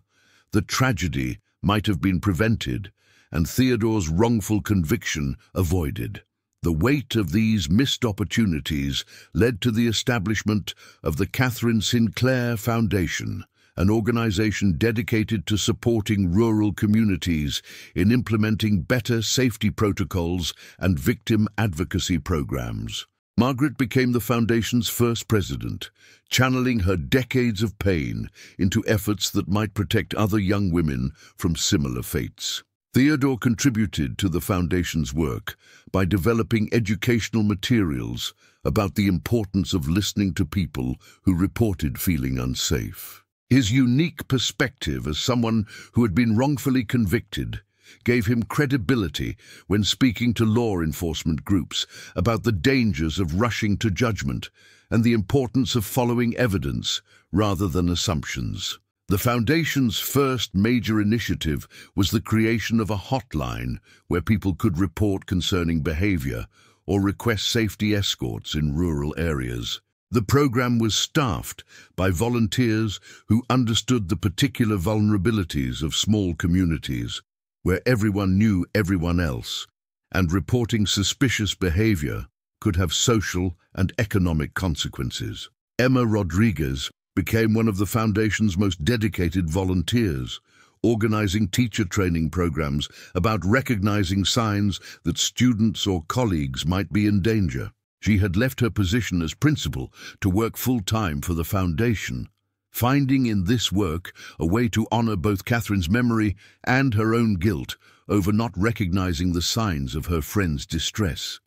the tragedy might have been prevented and Theodore's wrongful conviction avoided. The weight of these missed opportunities led to the establishment of the Catherine Sinclair Foundation, an organization dedicated to supporting rural communities in implementing better safety protocols and victim advocacy programs. Margaret became the foundation's first president, channeling her decades of pain into efforts that might protect other young women from similar fates. Theodore contributed to the foundation's work by developing educational materials about the importance of listening to people who reported feeling unsafe. His unique perspective as someone who had been wrongfully convicted gave him credibility when speaking to law enforcement groups about the dangers of rushing to judgment and the importance of following evidence rather than assumptions. The Foundation's first major initiative was the creation of a hotline where people could report concerning behavior or request safety escorts in rural areas. The program was staffed by volunteers who understood the particular vulnerabilities of small communities, where everyone knew everyone else, and reporting suspicious behavior could have social and economic consequences. Emma Rodriguez became one of the foundation's most dedicated volunteers, organizing teacher training programs about recognizing signs that students or colleagues might be in danger. She had left her position as principal to work full-time for the foundation, finding in this work a way to honor both Catherine's memory and her own guilt over not recognizing the signs of her friend's distress.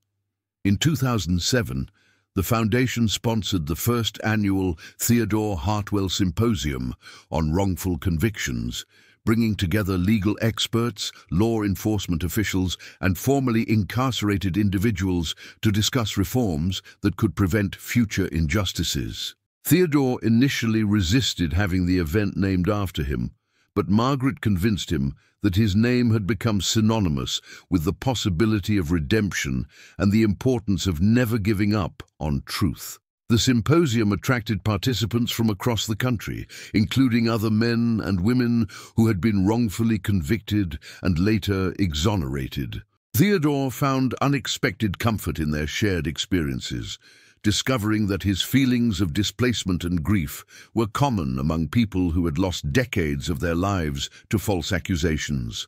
In 2007, the foundation sponsored the first annual Theodore Hartwell Symposium on wrongful convictions, bringing together legal experts, law enforcement officials, and formerly incarcerated individuals to discuss reforms that could prevent future injustices. Theodore initially resisted having the event named after him, but Margaret convinced him that his name had become synonymous with the possibility of redemption and the importance of never giving up on truth. The symposium attracted participants from across the country, including other men and women who had been wrongfully convicted and later exonerated. Theodore found unexpected comfort in their shared experiences, discovering that his feelings of displacement and grief were common among people who had lost decades of their lives to false accusations.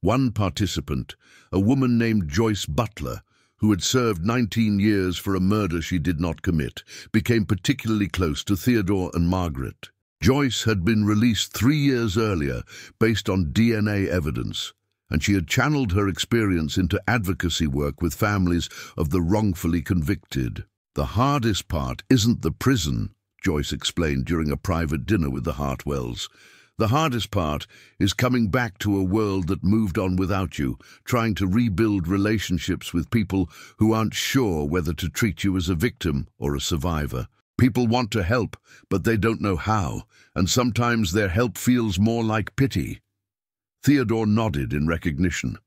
One participant, a woman named Joyce Butler, who had served 19 years for a murder she did not commit, became particularly close to Theodore and Margaret. Joyce had been released 3 years earlier based on DNA evidence, and she had channeled her experience into advocacy work with families of the wrongfully convicted. "The hardest part isn't the prison," Joyce explained during a private dinner with the Hartwells. "The hardest part is coming back to a world that moved on without you, trying to rebuild relationships with people who aren't sure whether to treat you as a victim or a survivor. People want to help, but they don't know how, and sometimes their help feels more like pity." Theodore nodded in recognition.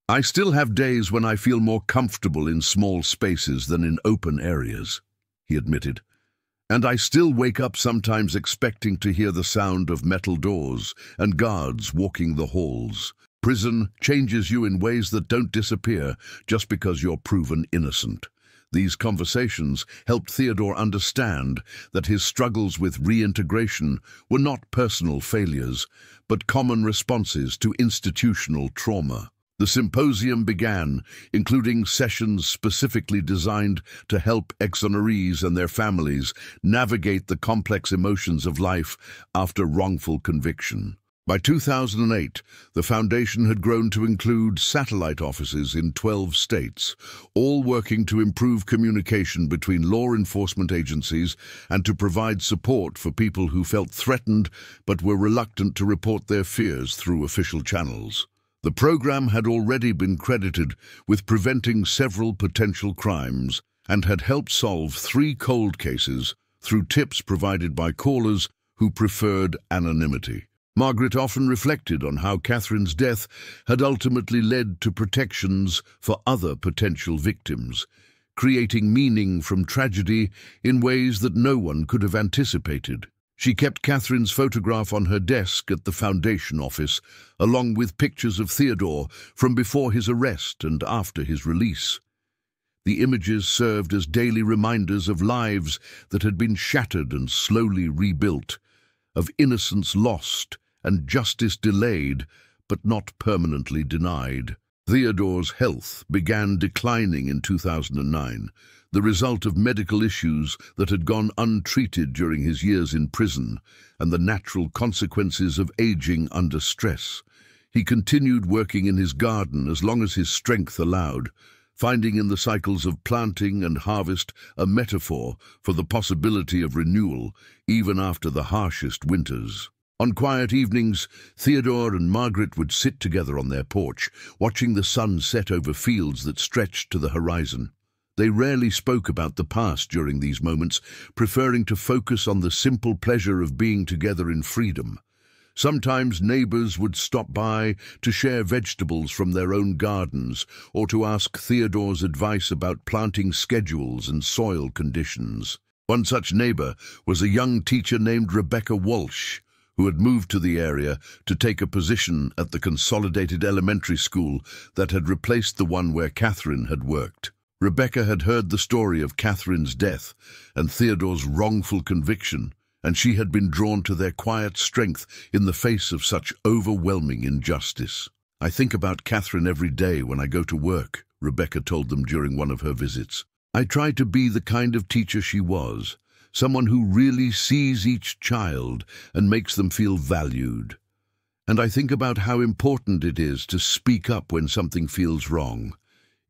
"I still have days when I feel more comfortable in small spaces than in open areas," he admitted. "And I still wake up sometimes expecting to hear the sound of metal doors and guards walking the halls. Prison changes you in ways that don't disappear just because you're proven innocent." These conversations helped Theodore understand that his struggles with reintegration were not personal failures, but common responses to institutional trauma. The symposium began, including sessions specifically designed to help exonerees and their families navigate the complex emotions of life after wrongful conviction. By 2008, the foundation had grown to include satellite offices in 12 states, all working to improve communication between law enforcement agencies and to provide support for people who felt threatened but were reluctant to report their fears through official channels. The program had already been credited with preventing several potential crimes and had helped solve 3 cold cases through tips provided by callers who preferred anonymity. Margaret often reflected on how Catherine's death had ultimately led to protections for other potential victims, creating meaning from tragedy in ways that no one could have anticipated. She kept Catherine's photograph on her desk at the foundation office, along with pictures of Theodore from before his arrest and after his release. The images served as daily reminders of lives that had been shattered and slowly rebuilt, of innocence lost and justice delayed but not permanently denied. Theodore's health began declining in 2009, the result of medical issues that had gone untreated during his years in prison and the natural consequences of aging under stress. He continued working in his garden as long as his strength allowed, finding in the cycles of planting and harvest a metaphor for the possibility of renewal even after the harshest winters. On quiet evenings, Theodore and Margaret would sit together on their porch, watching the sun set over fields that stretched to the horizon. They rarely spoke about the past during these moments, preferring to focus on the simple pleasure of being together in freedom. Sometimes neighbors would stop by to share vegetables from their own gardens or to ask Theodore's advice about planting schedules and soil conditions. One such neighbor was a young teacher named Rebecca Walsh, who had moved to the area to take a position at the consolidated elementary school that had replaced the one where Catherine had worked. Rebecca had heard the story of Catherine's death and Theodore's wrongful conviction, and she had been drawn to their quiet strength in the face of such overwhelming injustice. "I think about Catherine every day when I go to work," Rebecca told them during one of her visits. "I try to be the kind of teacher she was, someone who really sees each child and makes them feel valued. And I think about how important it is to speak up when something feels wrong,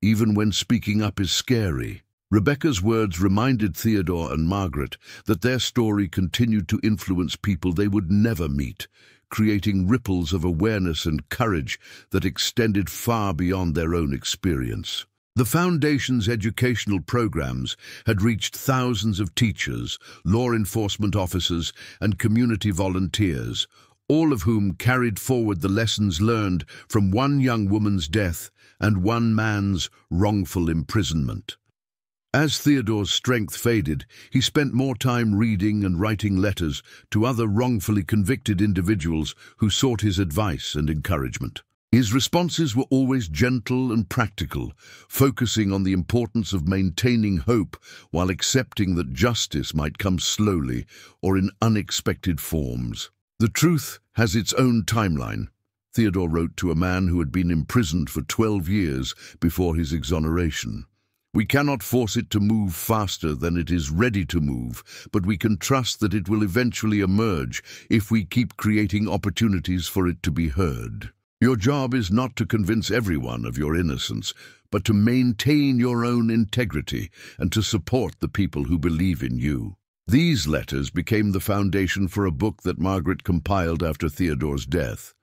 even when speaking up is scary." Rebecca's words reminded Theodore and Margaret that their story continued to influence people they would never meet, creating ripples of awareness and courage that extended far beyond their own experience. The Foundation's educational programs had reached thousands of teachers, law enforcement officers, and community volunteers, all of whom carried forward the lessons learned from one young woman's death and one man's wrongful imprisonment. As Theodore's strength faded, he spent more time reading and writing letters to other wrongfully convicted individuals who sought his advice and encouragement. His responses were always gentle and practical, focusing on the importance of maintaining hope while accepting that justice might come slowly or in unexpected forms. "The truth has its own timeline," Theodore wrote to a man who had been imprisoned for 12 years before his exoneration. "We cannot force it to move faster than it is ready to move, but we can trust that it will eventually emerge if we keep creating opportunities for it to be heard. Your job is not to convince everyone of your innocence, but to maintain your own integrity and to support the people who believe in you." These letters became the foundation for a book that Margaret compiled after Theodore's death,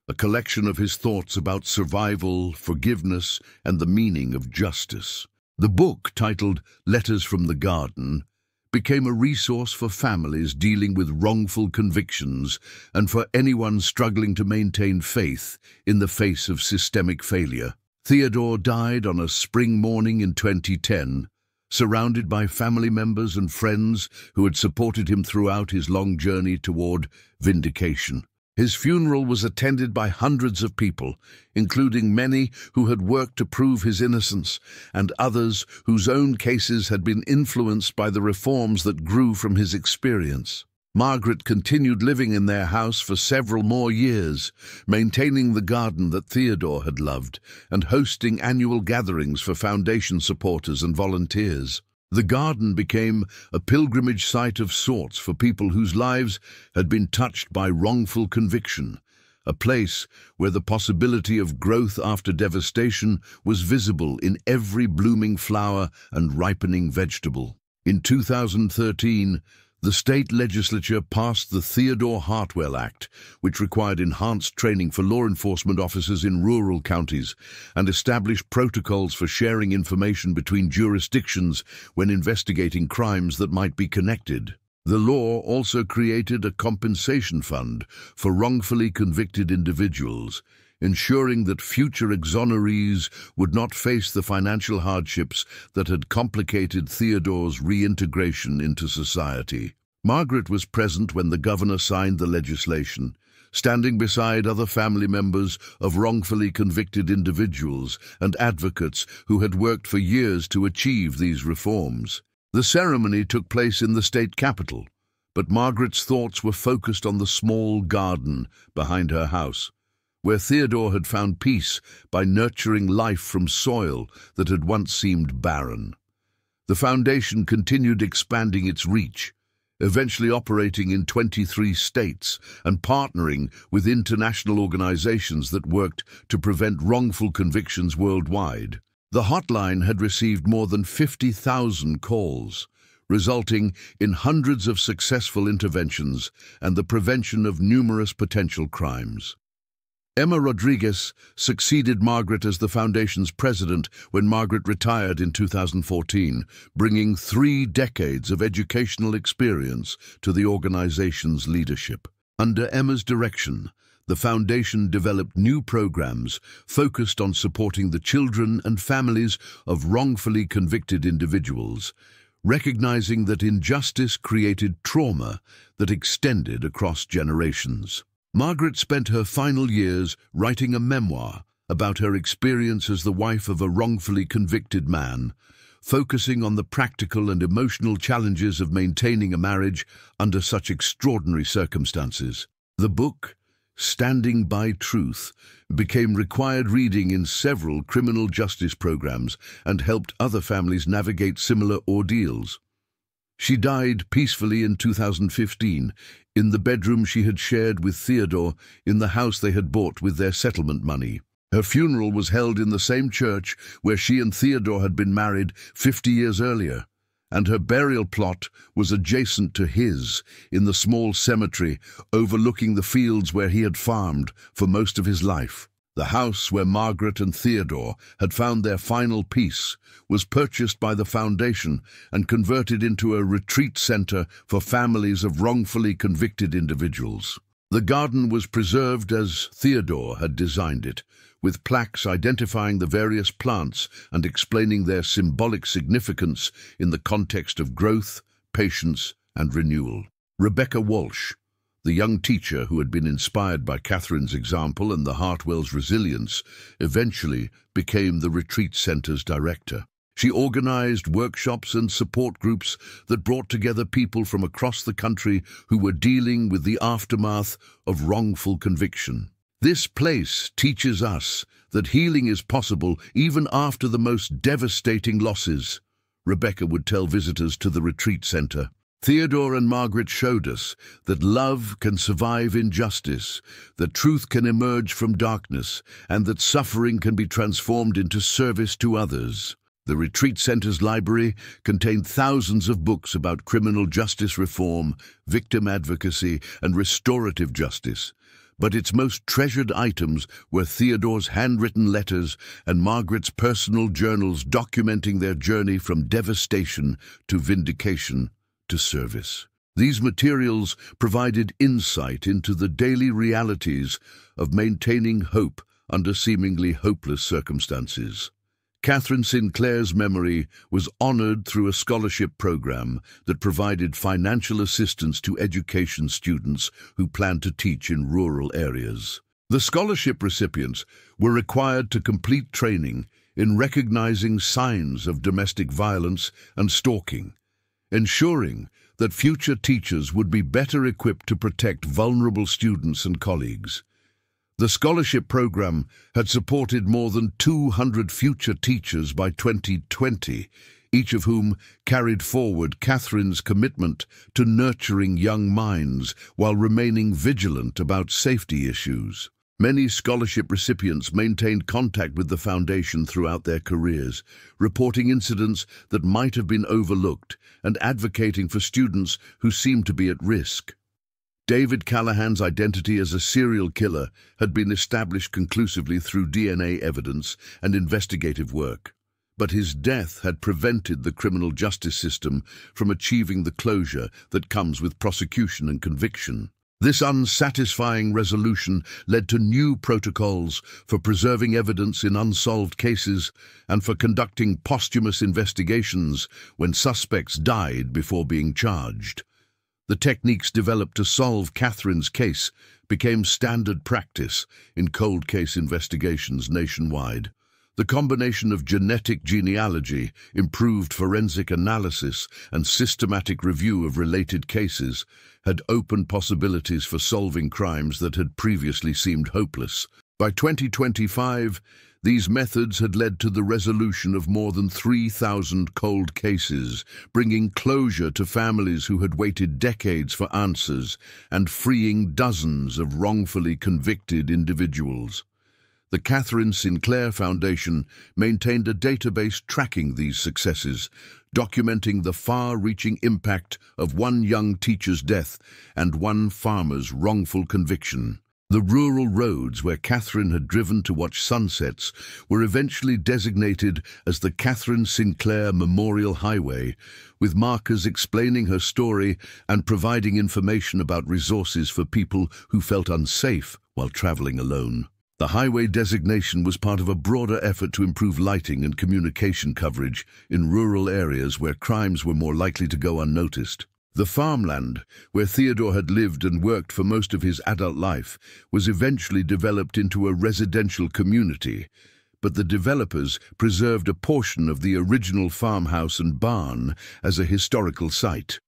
a collection of his thoughts about survival, forgiveness, and the meaning of justice. The book, titled Letters from the Garden, became a resource for families dealing with wrongful convictions and for anyone struggling to maintain faith in the face of systemic failure. Theodore died on a spring morning in 2010, surrounded by family members and friends who had supported him throughout his long journey toward vindication. His funeral was attended by hundreds of people, including many who had worked to prove his innocence and others whose own cases had been influenced by the reforms that grew from his experience. Margaret continued living in their house for several more years, maintaining the garden that Theodore had loved and hosting annual gatherings for Foundation supporters and volunteers. The garden became a pilgrimage site of sorts for people whose lives had been touched by wrongful conviction, a place where the possibility of growth after devastation was visible in every blooming flower and ripening vegetable. In 2013, the state legislature passed the Theodore Hartwell Act, which required enhanced training for law enforcement officers in rural counties and established protocols for sharing information between jurisdictions when investigating crimes that might be connected. The law also created a compensation fund for wrongfully convicted individuals, ensuring that future exonerees would not face the financial hardships that had complicated Theodore's reintegration into society. Margaret was present when the governor signed the legislation, standing beside other family members of wrongfully convicted individuals and advocates who had worked for years to achieve these reforms. The ceremony took place in the state capitol, but Margaret's thoughts were focused on the small garden behind her house, where Theodore had found peace by nurturing life from soil that had once seemed barren. The foundation continued expanding its reach, eventually operating in 23 states and partnering with international organizations that worked to prevent wrongful convictions worldwide. The hotline had received more than 50,000 calls, resulting in hundreds of successful interventions and the prevention of numerous potential crimes. Emma Rodriguez succeeded Margaret as the Foundation's president when Margaret retired in 2014, bringing 3 decades of educational experience to the organization's leadership. Under Emma's direction, the Foundation developed new programs focused on supporting the children and families of wrongfully convicted individuals, recognizing that injustice created trauma that extended across generations. Margaret spent her final years writing a memoir, about her experience as the wife of a wrongfully convicted man, focusing on the practical and emotional challenges of maintaining a marriage under such extraordinary circumstances. The book, Standing by Truth, became required reading in several criminal justice programs and helped other families navigate similar ordeals. She died peacefully in 2015 in the bedroom she had shared with Theodore in the house they had bought with their settlement money. Her funeral was held in the same church where she and Theodore had been married 50 years earlier, and her burial plot was adjacent to his in the small cemetery overlooking the fields where he had farmed for most of his life. The house where Margaret and Theodore had found their final peace was purchased by the foundation and converted into a retreat center for families of wrongfully convicted individuals. The garden was preserved as Theodore had designed it, with plaques identifying the various plants and explaining their symbolic significance in the context of growth, patience, and renewal. Rebecca Walsh, the young teacher who had been inspired by Catherine's example and the Hartwell's resilience, eventually became the retreat center's director. She organized workshops and support groups that brought together people from across the country who were dealing with the aftermath of wrongful conviction. This place teaches us that healing is possible even after the most devastating losses, Rebecca would tell visitors to the retreat center. Theodore and Margaret showed us that love can survive injustice, that truth can emerge from darkness, and that suffering can be transformed into service to others. The retreat center's library contained thousands of books about criminal justice reform, victim advocacy, and restorative justice. But its most treasured items were Theodore's handwritten letters and Margaret's personal journals documenting their journey from devastation to vindication to service. These materials provided insight into the daily realities of maintaining hope under seemingly hopeless circumstances. Catherine Sinclair's memory was honored through a scholarship program that provided financial assistance to education students who planned to teach in rural areas. The scholarship recipients were required to complete training in recognizing signs of domestic violence and stalking, ensuring that future teachers would be better equipped to protect vulnerable students and colleagues. The scholarship program had supported more than 200 future teachers by 2020, each of whom carried forward Catherine's commitment to nurturing young minds while remaining vigilant about safety issues. Many scholarship recipients maintained contact with the foundation throughout their careers, reporting incidents that might have been overlooked and advocating for students who seemed to be at risk. David Callahan's identity as a serial killer had been established conclusively through DNA evidence and investigative work, but his death had prevented the criminal justice system from achieving the closure that comes with prosecution and conviction. This unsatisfying resolution led to new protocols for preserving evidence in unsolved cases and for conducting posthumous investigations when suspects died before being charged. The techniques developed to solve Catherine's case became standard practice in cold case investigations nationwide. The combination of genetic genealogy, improved forensic analysis, and systematic review of related cases had opened possibilities for solving crimes that had previously seemed hopeless. By 2025, these methods had led to the resolution of more than 3,000 cold cases, bringing closure to families who had waited decades for answers and freeing dozens of wrongfully convicted individuals. The Catherine Sinclair Foundation maintained a database tracking these successes, documenting the far-reaching impact of one young teacher's death and one farmer's wrongful conviction. The rural roads where Catherine had driven to watch sunsets were eventually designated as the Catherine Sinclair Memorial Highway, with markers explaining her story and providing information about resources for people who felt unsafe while traveling alone. The highway designation was part of a broader effort to improve lighting and communication coverage in rural areas where crimes were more likely to go unnoticed. The farmland, where Theodore had lived and worked for most of his adult life, was eventually developed into a residential community, but the developers preserved a portion of the original farmhouse and barn as a historical site.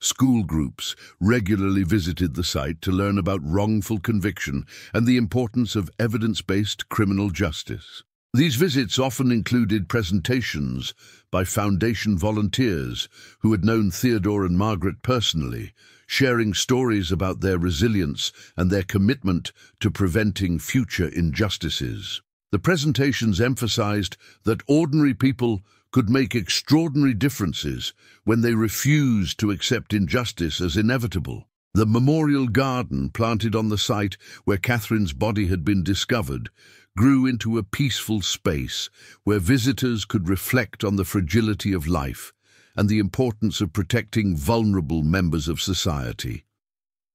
School groups regularly visited the site to learn about wrongful conviction and the importance of evidence-based criminal justice. These visits often included presentations by Foundation volunteers who had known Theodore and Margaret personally, sharing stories about their resilience and their commitment to preventing future injustices. The presentations emphasized that ordinary people could make extraordinary differences when they refused to accept injustice as inevitable. The memorial garden planted on the site where Catherine's body had been discovered grew into a peaceful space where visitors could reflect on the fragility of life and the importance of protecting vulnerable members of society.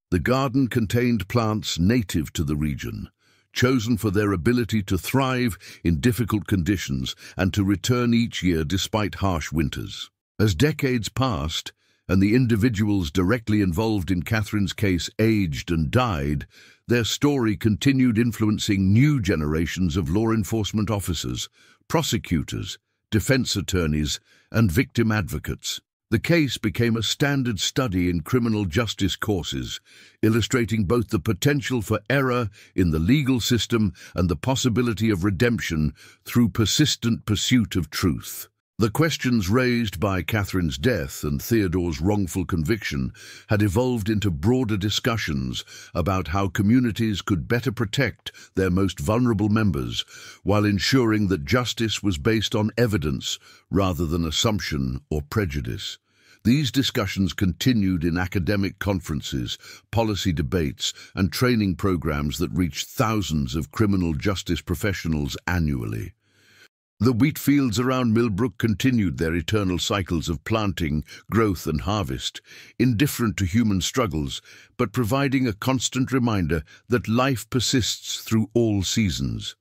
The garden contained plants native to the region, chosen for their ability to thrive in difficult conditions and to return each year despite harsh winters. As decades passed, and the individuals directly involved in Catherine's case aged and died, their story continued influencing new generations of law enforcement officers, prosecutors, defense attorneys, and victim advocates. The case became a standard study in criminal justice courses, illustrating both the potential for error in the legal system and the possibility of redemption through persistent pursuit of truth. The questions raised by Catherine's death and Theodore's wrongful conviction had evolved into broader discussions about how communities could better protect their most vulnerable members while ensuring that justice was based on evidence rather than assumption or prejudice. These discussions continued in academic conferences, policy debates, and training programs that reached thousands of criminal justice professionals annually. The wheat fields around Millbrook continued their eternal cycles of planting, growth, and harvest, indifferent to human struggles, but providing a constant reminder that life persists through all seasons.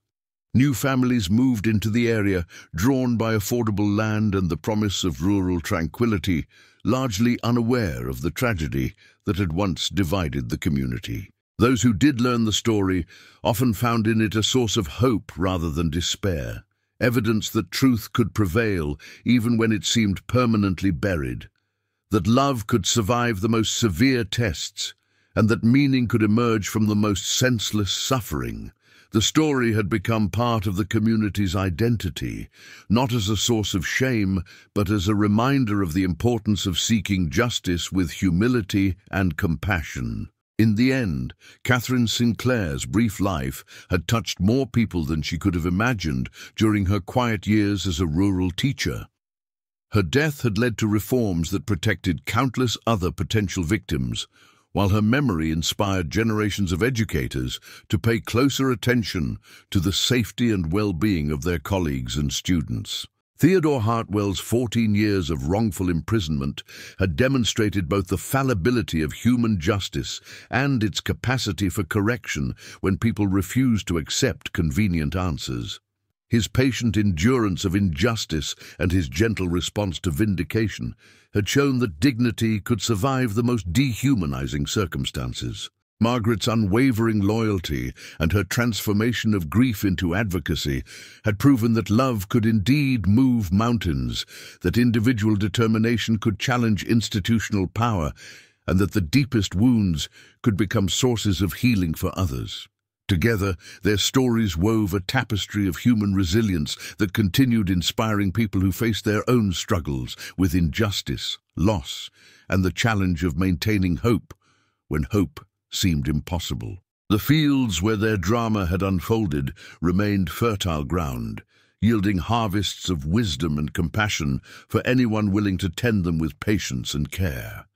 New families moved into the area, drawn by affordable land and the promise of rural tranquility, largely unaware of the tragedy that had once divided the community. Those who did learn the story often found in it a source of hope rather than despair, evidence that truth could prevail even when it seemed permanently buried, that love could survive the most severe tests, and that meaning could emerge from the most senseless suffering. The story had become part of the community's identity, not as a source of shame, but as a reminder of the importance of seeking justice with humility and compassion. In the end, Catherine Sinclair's brief life had touched more people than she could have imagined during her quiet years as a rural teacher. Her death had led to reforms that protected countless other potential victims, while her memory inspired generations of educators to pay closer attention to the safety and well-being of their colleagues and students. Theodore Hartwell's 14 years of wrongful imprisonment had demonstrated both the fallibility of human justice and its capacity for correction when people refused to accept convenient answers. His patient endurance of injustice and his gentle response to vindication had shown that dignity could survive the most dehumanizing circumstances. Margaret's unwavering loyalty and her transformation of grief into advocacy had proven that love could indeed move mountains, that individual determination could challenge institutional power, and that the deepest wounds could become sources of healing for others. Together, their stories wove a tapestry of human resilience that continued inspiring people who faced their own struggles with injustice, loss, and the challenge of maintaining hope when hope seemed impossible. The fields where their drama had unfolded remained fertile ground, yielding harvests of wisdom and compassion for anyone willing to tend them with patience and care.